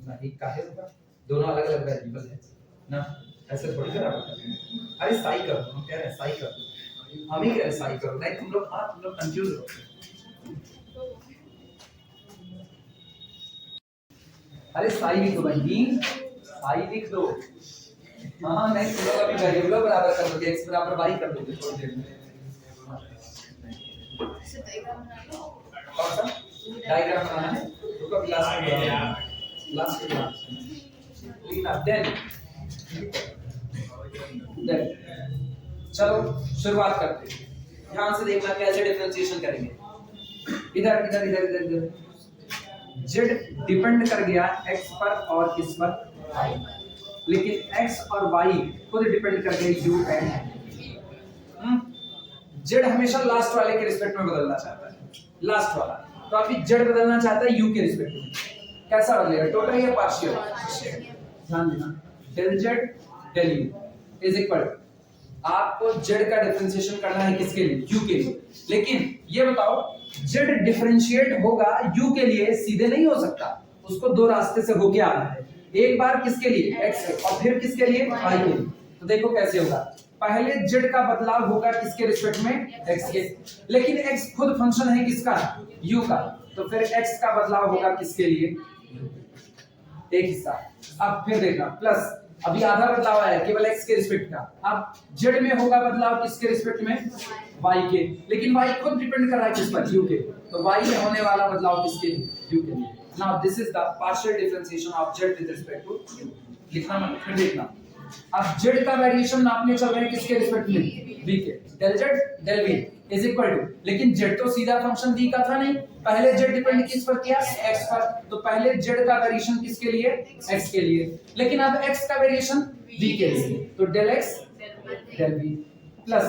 नहीं, काहे होगा? दोनों अलग अलग वेरिएबल है ना, ऐसे थोड़ी बराबर करते हैं। अरे साई कर दो, हम कह रहे हैं साई कर दो, हम ही कह रहे हैं साई करो, नहीं तुम लोग, हाँ तुम लोग कंफ्यूज हो। अरे साई लिख दो भाई, साई लिख दो। हाँ नहीं, तुम लोग अभी वेरिएबल बराबर कर दोगे, x बराबर y कर दोगे थोड़ी देर में। कौन सा डायग्राम बनाना है? रुको क्लास में बनाना है, क्लास में बनाना है। देन चलो शुरुआत करते हैं। ध्यान से देखना कैसे डिफरेंशिएशन करेंगे। इधर इधर इधर इधर इधर z डिपेंड कर गया x पर और किस पर? y। लेकिन x और y खुद डिपेंड कर गए u एंड z हमेशा लास्ट वाले के रिस्पेक्ट में बदलना चाहता है, लास्ट वाला। तो अभी z बदलना चाहता है u के रिस्पेक्ट में, कैसा बदलेगा? टोटल या पार्शियल? ध्यान देना, del z del u is equal, आपको z का डिफरेंशिएशन करना है किसके लिए? u के लिए। लेकिन ये बताओ z डिफरेंशिएट होगा u के लिए सीधे नहीं हो सकता, उसको दो रास्ते से होके आना है। एक बार किसके लिए? x और फिर किसके लिए? y के लिए। तो देखो कैसे होगा, पहले z का बदलाव होगा किसके रिस्पेक्ट में? x के। लेकिन x खुद फंक्शन है किसका? u का, तो फिर x का बदलाव होगा किसके लिए? एक हिस्सा। अब फिर देखना प्लस, अभी आधा बदलाव आया केवल x के रिस्पेक्ट का, अब z में होगा बदलाव किसके रिस्पेक्ट में? y के। लेकिन y खुद डिपेंड कर रहा है किस पर? u के। तो y में होने वाला बदलाव किसके लिए? u के लिए। Now this is the partial differentiation of z with respect to u। लिखना मत, फिर देखना, अब z का वेरिएशन नापने चल रहे हैं किसके रिस्पेक्ट में? v के। del z del v is equal to, लेकिन z तो सीधा फंक्शन v का था नहीं, पहले z डिपेंड किस पर किया? x पर। तो पहले z का वेरिएशन किसके लिए? x के लिए। लेकिन अब x का वेरिएशन v के लिए, तो del x del v plus,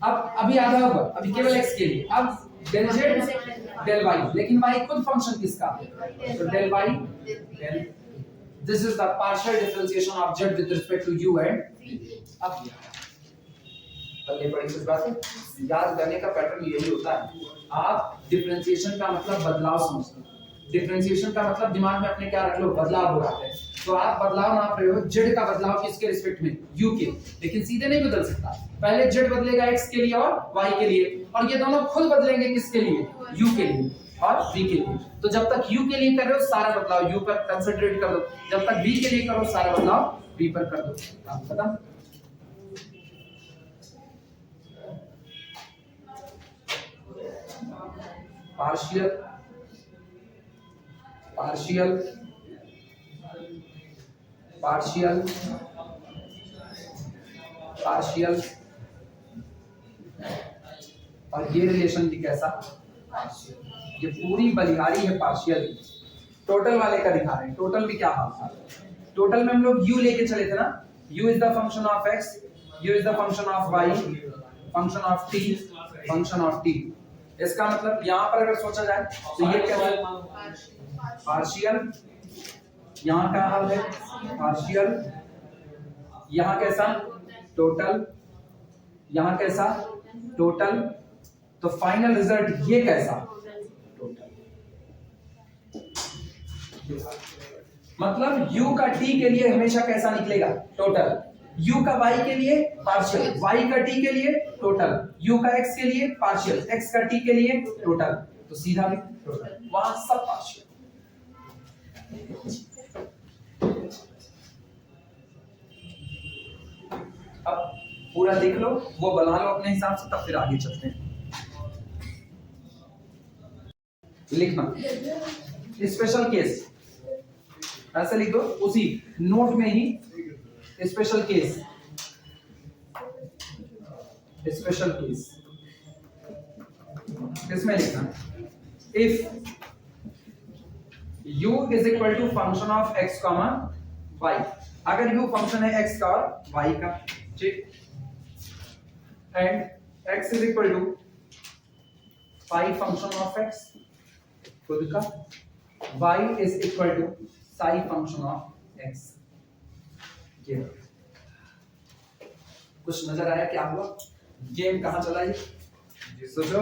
अब अभी आधा होगा, अभी केवल x के लिए, अब del z del y, लेकिन y खुद फंक्शन किसका? तो del y del, this is the partial differentiation of z with respect to u and v। अब ये बड़ी सी बात है, याद करने का पैटर्न यही होता है। आप डिफरेंशिएशन का मतलब बदलाव समझते, डिफरेंशिएशन का मतलब दिमाग में अपने क्या रख लो? बदलाव हो रहा है। तो आप बदलाव नाप रहे हो, z का बदलाव किसके रिस्पेक्ट में? u के। लेकिन सीधे नहीं बदल सकता, पहले z बदलेगा x के लिए और y के लिए, और ये दोनों खुद बदलेंगे किसके लिए? u के लिए और v के लिए। तो जब तक u के लिए कर रहे हो सारा बदलाव u पर कंसंट्रेट कर दो, जब तक v के लिए करो सारा बदलाव v पर कर दो। काम खत्म। पार्शियल पार्शियल पार्शियल पार्शियल और ये रिलेशन भी कैसा? पार्शियल। ये पूरी बलिहारी है पार्शियल। टोटल वाले का दिखा रहे हैं, टोटल भी क्या हाल था? टोटल में हम लोग u लेके चले थे ना, u is the function of x, u is the function of y, function of t, function of t। इसका मतलब यहाँ पर अगर सोचा जाए तो ये क्या है? पार्शियल। यहाँ क्या हाल है? पार्शियल। यहाँ कैसा? टोटल। यहाँ कैसा? टोटल। तो फाइनल रिजल्ट ये कैसा? टोटल। मतलब u का t के लिए हमेशा कैसा निकलेगा? टोटल। u का y के लिए पार्शियल, y का t के लिए टोटल, u का x के लिए पार्शियल, x का t के लिए टोटल। तो सीधा भी टोटल, वहां सब पार्शियल। अब पूरा देख लो, वो बना लो अपने हिसाब से, तब फिर आगे चलते हैं। लिखना स्पेशल केस ऐसे लिख दो, उसी नोट में ही स्पेशल केस, स्पेशल केस इसमें लिखना if u is equal to function of x comma y, अगर u फंक्शन है x का और y का, ठीक, and x is equal to phi function of x खुद का, y is equal to psi function of x। ये कुछ नजर आया क्या हुआ, गेम कहां चला ये? सोचो,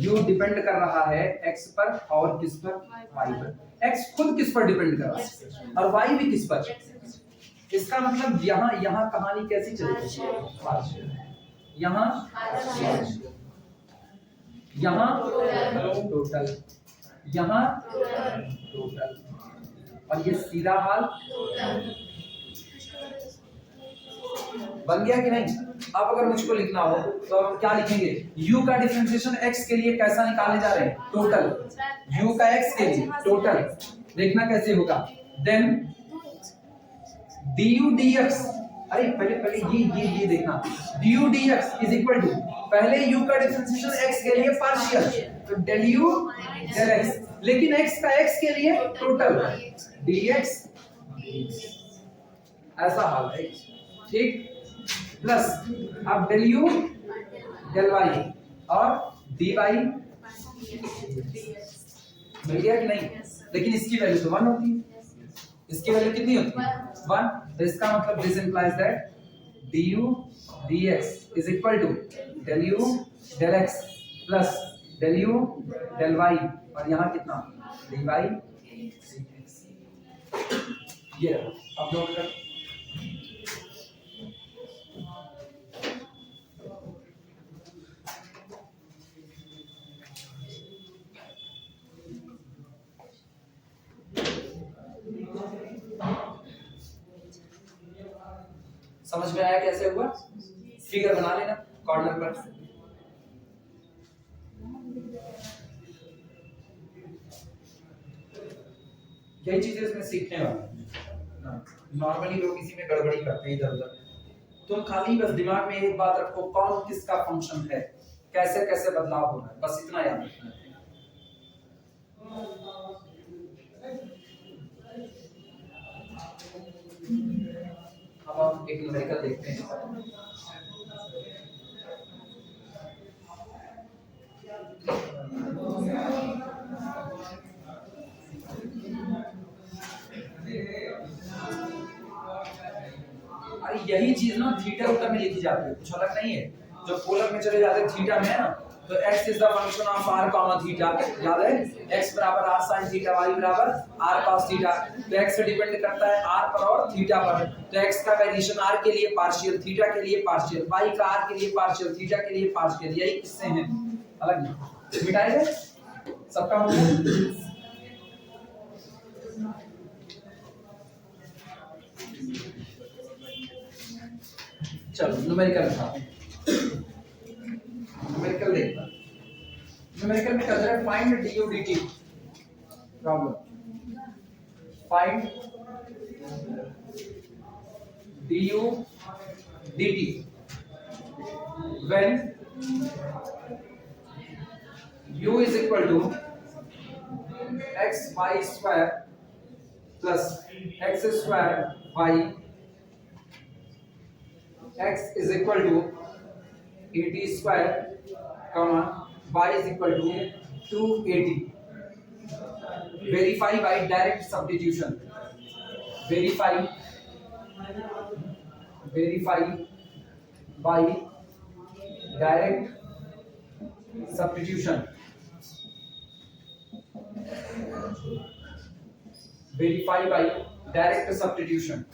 u डिपेंड कर रहा है x पर और किस पर, y पर। x खुद किस पर डिपेंड कर रहा है और y भी किस पर। इसका मतलब यहाँ कहानी कैसी चलेगी, यहाँ टोटल, यहाँ टोटल, और ये सीधा हाल बन गया कि नहीं। अब अगर मुझको लिखना हो तो हम क्या लिखेंगे, u का डिफरेंशिएशन x के लिए कैसा निकालने जा रहे हैं, टोटल, u का x के लिए टोटल, देखना कैसे होगा, देन du dx, अरे पहले ये देखना, du dx is equal to, पहले u का डिफरेंशिएशन x के लिए पार्शियल, तो del u del x, लेकिन x का x के लिए टोटल dx, ऐसा हाल है, ठीक, प्लस अब del u del y और dy मिल गया कि नहीं, लेकिन इसकी वैल्यू तो 1 होती है, इसकी वैल्यू कितनी होती है, 1, तो इसका मतलब this implies that du dx is equal to del u del x plus del u del y, और यहाँ कितना dy dx। ये अब नोट कर, समझ में आया कैसे हुआ, फिगर बना लेना कॉर्नर पर। यही चीजें इसमें सीखने वाले, नॉर्मली लोग इसी में गड़बड़ी करते हैं इधर उधर। तुम खाली बस दिमाग में एक बात रखो, कौन किसका फंक्शन है, कैसे कैसे बदलाव हो रहा है, बस इतना याद रखना है। अब हम एक न्यूमेरिकल देखते हैं। अरे यही चीज ना थीटा उत्तर में लिखी जाती है, कुछ अलग नहीं है। जो पोलर में चले जाते थीटा में है ना, तो x is the function of r comma theta, याद है, x बराबर r sin थीटा, y बराबर r cos थीटा, तो x से डिपेंड करता है r पर और थीटा पर, तो x का वेरिएशन r के लिए पार्शियल, थीटा के लिए पार्शियल, y का r के लिए पार्शियल, थीटा के लिए पार्शियल, यही किससे हैं, अलग नहीं। मिटाएंगे सबका हो गया। चलो न्यूमेरिकल उठाते हैं, न्यूमेरिकल देखना, न्यूमेरिकल में क्या है, find du dt problem, find du dt when u is equal to x y square plus x square y, x is equal to 80 square, comma y is equal to 280. Verify by direct substitution. Verify by direct substitution. Verify by direct substitution.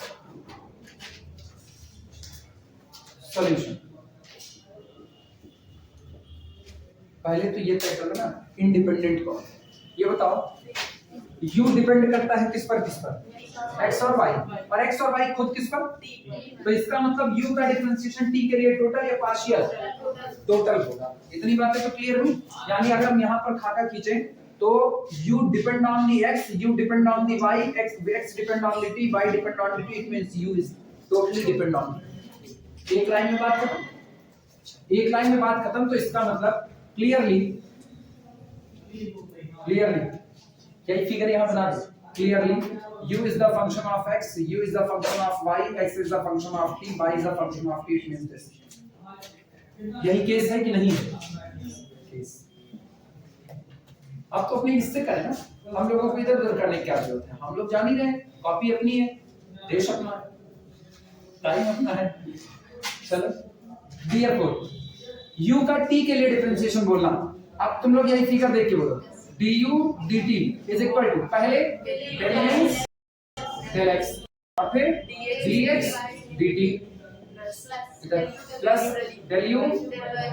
Solution, पहले तो ये तय कर लो ना इंडिपेंडेंट को। ये बताओ u डिपेंड करता है किस पर, x और y, और x और y खुद किस पर, तो इसका मतलब u का डिफरेंशिएशन t के लिए टोटल या पार्शियल, टोटल होगा। इतनी बातें तो क्लियर हुई। यानी अगर हम यहाँ पर खाका खींचे तो u depend on the x, u depend on the y, x depend on the t, y depend on the t, it means u is totally depend on me. एक लाइन में बात खत्म, एक लाइन में बात खत्म। तो इसका मतलब क्लियरली यही फिगर यहां बना दो clearly. u is the function of x, u is the function of y, x is the function of t, y is the function of t, it means this। यही केस है कि नहीं है? केस। अब तो अपनी हिस्से करें ना, हम लोगों को इधर उधर करने की क्या जरूरत है? हम लोग जान ही रहे हैं, कॉपी अपनी है, देश अपना है, टाइम अपना है। चलो therefore u का t के लिए डिफरेंशिएशन बोलना। अब तुम लोग यही फिगर देख के बोलो du dt is equal to पहले del x del x और फिर dx dt इधर plus del u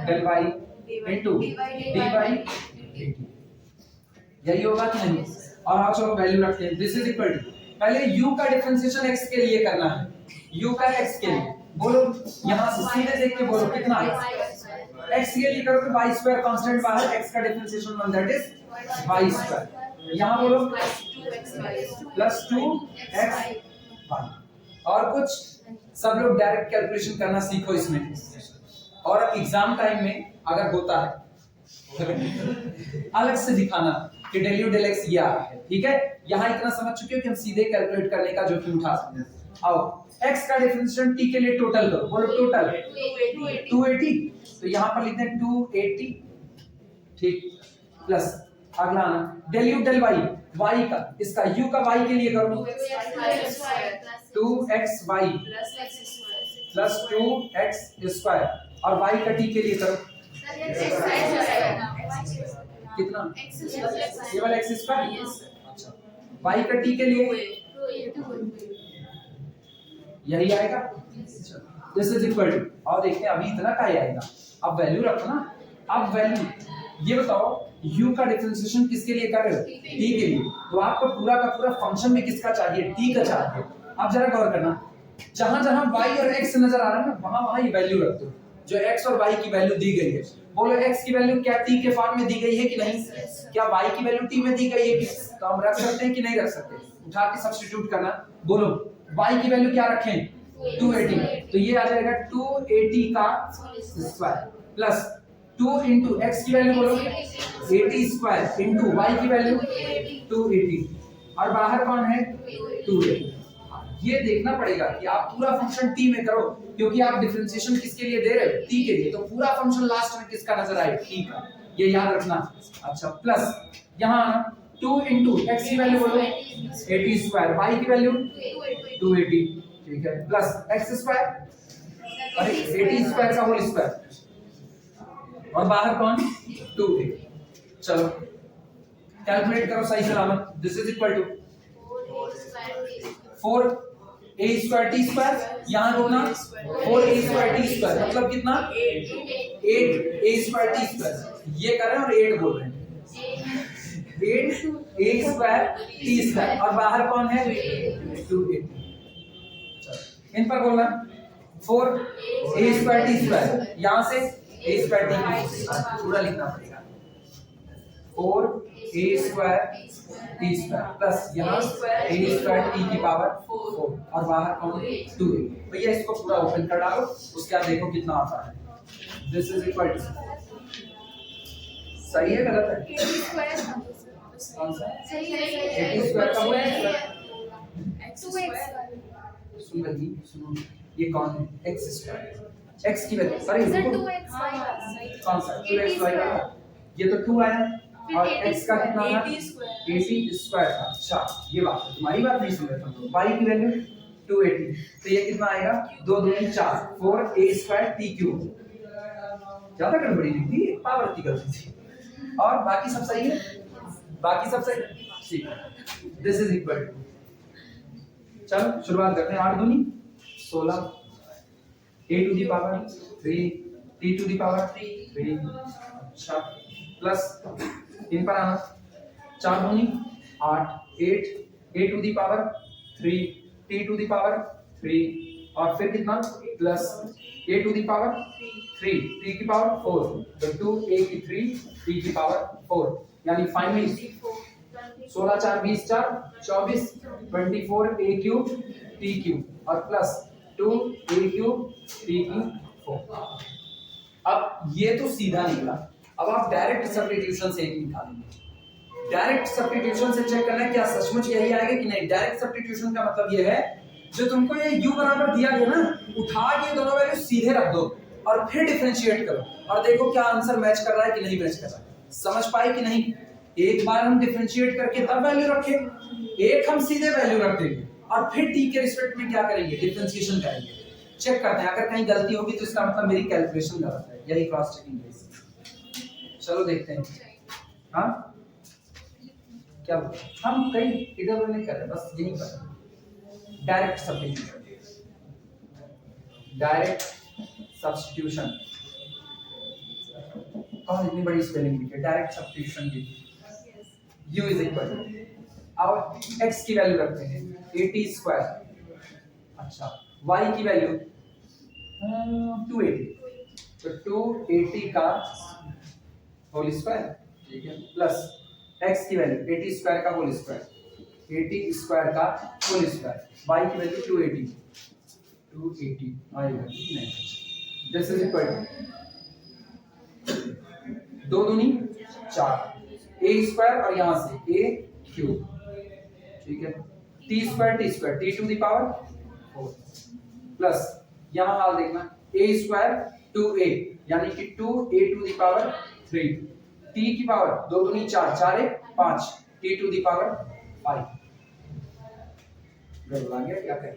del y into dy dt। यही होगा कि नहीं? और आप चलो वैल्यू रखते हैं। दिस इज इक्वल टू पहले u का डिफरेंशिएशन x के लिए करना है, u का x के लिए बोलो, यहां से सीधे देख के बोलो कितना है x के लिए करो तो y स्क्वायर कांस्टेंट बाहर, x का differentiation one that is y square. यहां बोलो प्लस 2x y। और कुछ सब लोग डायरेक्ट कैलकुलेशन करना सीखो इसमें, और एग्जाम टाइम में अगर होता है अलग से दिखाना कि del u del x ये आ है, ठीक है? यहां इतना समझ चुके हो कि हम सीधे कैलकुलेट करने का जोखिम उठा सकते हैं। आओ x का डिफरेंशिएशन t के लिए टोटल करो, बोलो टोटल 280। तो यहां पर लिखते हैं 280, ठीक, प्लस अगला आना del u del y, y का, इसका u का y के लिए करो 2xy प्लस 2x स्क्वायर, और y का t के लिए करो कितना? केवल x स्क्वायर। अच्छा, y का t के लिए यही आएगा। दिस इज इक्वल टू, और देखते हैं अभी इतना का ही आएगा। अब वैल्यू रखो ना। अब वैल्यू ये बताओ u का डिफरेंशिएशन किसके लिए कर रहे हो? t के लिए। तो आपको पूरा का पूरा फंक्शन में किसका चाहिए? t का चाहिए। अब जरा गौर करना, जहां जहां y और x नजर आ रहा है ना, वहां वहां ये वैल्यू रख दो जो x और y की वैल्यू दी गई है। बोलो x की वैल्यू क्या t के फॉर्म में दी गई है कि नहीं? क्या y की वैल्यू t में दी गई है कि? तो हम रख सकते हैं कि नहीं रख सकते? उठा के सब्स्टिट्यूट करना। बोलो y की वैल्यू क्या रखें? 280। तो ये आ जाएगा 280 का स्क्वायर प्लस 2 into x की वैल्यू बोलो 80 स्क्वायर into y की वैल्यू 280, और बाहर कौन है? 280। ये देखना पड़ेगा कि आप पूरा फंक्शन t में करो, क्योंकि आप डिफरेंशिएशन किसके लिए दे रहे हो? t के लिए। तो पूरा फंक्शन लास्ट में किसका नजर आए? t का, ये याद रखना। अच्छा, प्लस यहां 2 into x की वैल्यू बोलो 80 स्क्वायर, y की वैल्यू 280, ठीक है, प्लस x स्क्वायर, अरे 80 स्क्वायर का होल स्क्वायर, और बाहर कौन? 280। चलो कैलकुलेट करो सही सलामत। This is equal to 4a square t square, यहां रोना 4a स्क्वायर t स्क्वायर मतलब कितना? 8a square t square. ये कर रहे हैं और 8 बोल रहे हैं। 8a स्क्वायर t स्क्वायर, और बाहर कौन है? 280। इन पर बोलना 4a स्क्वायर t स्क्वायर, यहां से a स्क्वायर t पूरा लिखना पड़ेगा 4a square t square plus यहां a स्क्वायर t की पावर 4, और बाहर कौन? 2। भैया इसको पूरा ओपन कर डालो, उसके बाद देखो कितना आता है। दिस इज इक्वल टू, सही है गलत है? कौन सा? सही है। 80 स्क्वायर का होल स्क्वायर। x सुन रही, सुनो, ये कौन है? x स्क्वायर, x की वैल्यू सॉरी सर रुको, 2x y कौन सा? 2xy का, ये तो 2 आया, और x का कितना आया? 80 स्क्वायर था। अच्छा, ये बात है, तुम्हारी बात नहीं सुन रहे तुम लोग। y की वैल्यू 280, तो ये कितना आएगा? 2 2 4, 4a स्क्वायर t क्यूब। ज्यादा गड़बड़ी नहीं थी, पावर की गलती थी। और बाकी सब सही है? बाकी सब सही, ठीक है। दिस इज इक्वल टू, चलो शुरुआत करते हैं। 8 दूनी 16, a to the power 3, t to the power 3, अच्छा, प्लस इन पर आना 4 दूनी 8, 8 a to the power 3, t to the power 3, और फिर कितना? Plus a to the power 3, t की पावर 4, तो 2a की 3, t की पावर 4, यानी finally 16 4 20 4 24, 24 a cube t cube, और plus 2 a cube t cube 4। अब ये तो सीधा निकला, अब आप डायरेक्ट सब्स्टिट्यूशन से एक निकालेंगे। डायरेक्ट सब्स्टिट्यूशन से चेक करना है क्या सचमुच यही आएगा कि नहीं। डायरेक्ट सब्स्टिट्यूशन का मतलब ये है जो तुमको ये u बराबर दिया गया ना, उठा के दोनों वैल्यू सीधे रख दो और फिर डिफरेंशिएट करो और देखो क्या आंसर मैच कर रहा है कि नहीं मैच कर रहा है। समझ पाए कि नहीं। एक बार हम डिफरेंशिएट करके तब वैल्यू रखें, एक हम सीधे वैल्यू रख देंगे और फिर t के रिस्पेक्ट में क्या करेंगे, डिफरेंशिएशन करेंगे। चेक करते हैं, अगर कहीं गलती होगी तो इसका मतलब मेरी कैलकुलेशन गलत है, यही क्रॉस चेकिंग है। चलो देखते हैं। हाँ क्या हम कहीं इधर उधर नहीं कर रहे, बस यही कर रहे हैं। Direct substitution, direct substitution. कौन इतनी बड़ी स्पेलिंग लिखी है डायरेक्ट सब्स्टिट्यूशन की। u इज इक्वल टू, अब x की वैल्यू रखते हैं at स्क्वायर, अच्छा y की वैल्यू 280, तो 280 का होल स्क्वायर, ठीक है, प्लस x की वैल्यू 80 स्क्वायर का होल स्क्वायर, 80 स्क्वायर का होल स्क्वायर, y की वैल्यू 280 आएगा नहीं, दिस इज इक्वल टू 2 दूनी 4 a स्क्वायर और यहां से a क्यूब, ठीक है, t square t to the power 4 plus यहां हाल देखना a स्क्वायर 2a यानी कि 2a to the power 3, t की पावर 2 दूनी 4 4 1 5, t टू द पावर 5। गड़बड़ा गया क्या करें,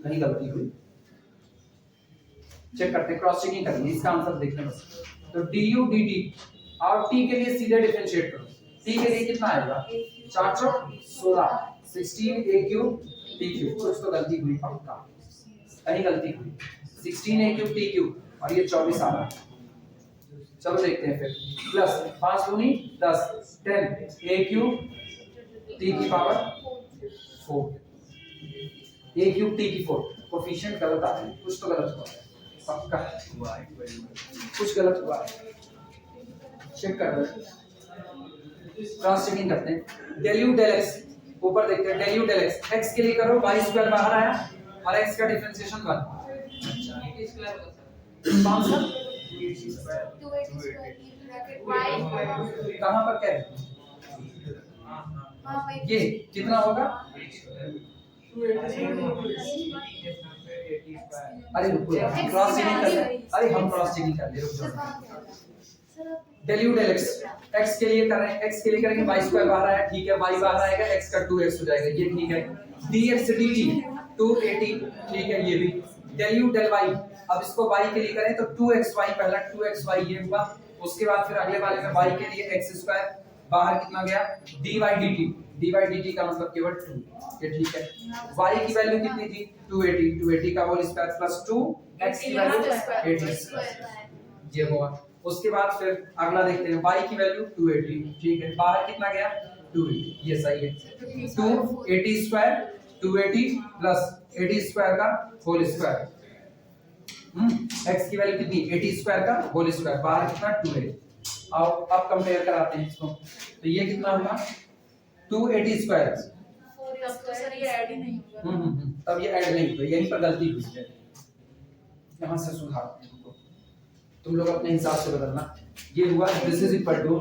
कहीं गलती हुई, चेक करते हैं, क्रॉस चेकिंग करेंगे, इसका आंसर देखना बस। तो du dt और t के लिए सीधे डिफरेंशिएट करो, t के लिए कितना आएगा 4 चौक 16, 16 a क्यूब t क्यूब, कुछ तो गलती हुई पक्का, कहीं गलती हुई, 16 a क्यूब t क्यूब और ये 24 आ रहा है। चलो देखते हैं फिर, प्लस 5 दूनी 10 10 a क्यूब t की पावर 4, a क्यूब t की 4, कोफिशिएंट गलत आ रहा है, कुछ तो गलत हुआ है पक्का, कुछ गलत हुआ है, चेक कर रहे हैं, क्रॉस चेकिंग करते हैं। del u del x ऊपर देखते हैं, del u del x, x के लिए करो y स्क्वायर बाहर आया और x का डिफरेंशिएशन 1, कौन सा 280 स्क्वायर ब्रैकेट y कहां पर क्या है, हां भाई ये कितना होगा, अरे रुको यार, क्रॉस चेकिंग कर रहे, अरे हम क्रॉस चेकिंग कर ले, रुक जाओ। del u del x, x के लिए कर रहे हैं, x के लिए करेंगे y स्क्वायर बाहर आया, ठीक है, y बाहर आएगा, x का 2x हो जाएगा, ये ठीक है, dx dt 280, ठीक है, ये भी del u del y, अब इसको y के लिए करें तो 2xy, पहला 2xy ये हुआ, उसके बाद फिर अगले वाले में y के लिए x स्क्वायर बाहर कितना गया, dy dt का मतलब केवल 2, ये ठीक है, y की वैल्यू कितनी थी 280 का होल स्क्वायर प्लस 2 x की वैल्यू 80 स्क्वायर, ये हुआ। उसके बाद फिर अगला देखते हैं, y की वैल्यू 280, ठीक है, बाहर कितना गया 280, ये सही है, 280 स्क्वायर 280 प्लस 80 स्क्वायर का होल स्क्वायर, x की वैल्यू कितनी 80 स्क्वायर का होल स्क्वायर, बाहर कितना 280। अब कंपेयर कराते हैं इसको, तो ये कितना होगा 280 स्क्वायर, तब तो सर ये ऐड ही नहीं होगा, तब ये ऐड नहीं हुआ, यहीं पर गलती हुई है, यहां से सुधारते हैं इनको, तुम लोग अपने हिसाब से बदलना। ये हुआ this is equal to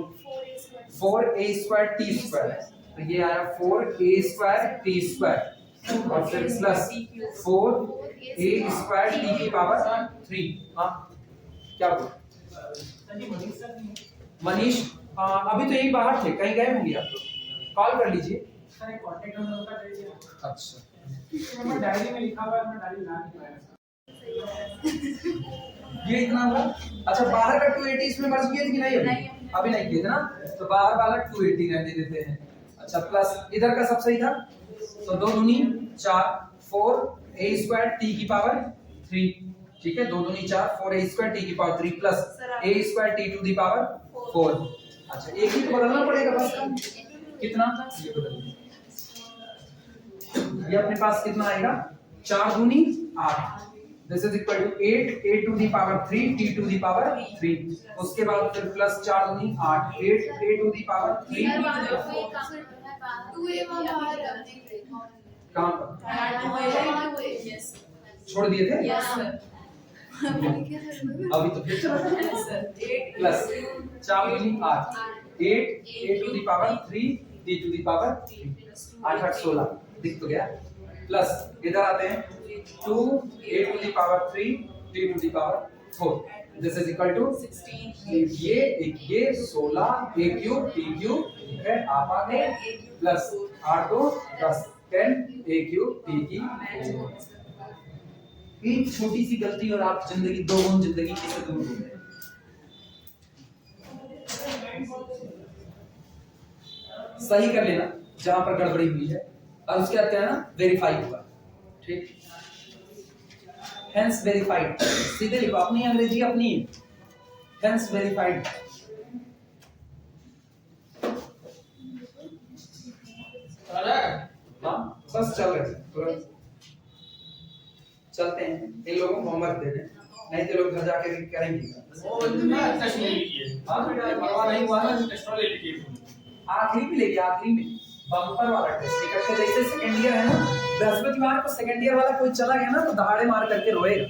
4a square t square, तो ये आया 4a स्क्वायर t स्क्वायर और फिर प्लस 4a स्क्वायर t की पावर 3। हाँ क्या हुआ मनीष, अभी तो यही बाहर थे, कहीं गए होंगे आप लोग, कॉल कर लीजिए। अच्छा डायरी में लिखा हुआ है, मैं डायरी ला नहीं पाया। ये इतना हुआ, अच्छा बाहर का 280 इसमें मर्ज किए थे कि नहीं, अभी नहीं किए थे ना, तो बाहर वाला 280 रहने देते हैं। अच्छा प्लस इधर का सब सही था, तो 2 दूनी 4 4a स्क्वायर t की पावर 3, ठीक है, 2 दूनी 4 4a स्क्वायर t की power 3 plus a square t to the power 4। अच्छा एक ही तो बदलना पड़ेगा बस, कितना ये बदल दिया, ये अपने पास कितना आएगा 4 दूनी 8, this is equal to 8 a to the power 3 t to the power 3, उसके बाद फिर प्लस 4 दूनी 8 8 a टू द पावर 3 कहां पर छोड़ दिए थे यस सर अभी तो फिर चला सर 8 प्लस 4 दूनी 8 8 a to the power 3 d to the power 8 8 16 दिख तो गया प्लस इधर आते हैं 2 a to the power 3 d to the power 4 this is equal to 16 ये 16 a क्यूब t क्यूब है आप आ गए प्लस 8 2 10 10 a क्यूब t की एक छोटी सी गलती और आप जिंदगी दो गुण जिंदगी की से दूर हो गए सही कर लेना जहां पर गड़बड़ी हुई है और उसके बाद क्या है ना वेरीफाई हुआ ठीक हेंस वेरीफाइड सीधे लिखो अपनी अंग्रेजी अपनी हेंस वेरीफाइड हाँ बस चल रहे तुरंत चलते हैं इन लोगों को होमवर्क दे दें नहीं तो लोग घर जाके करेंगे आखिरी में लेके आखिरी में बम्पर वाला टेस्ट इकट्ठे जैसे सेकंड ईयर है ना बृहस्पतिवार को सेकंड ईयर वाला कोई चला गया ना तो दहाड़े मार करके रोएगा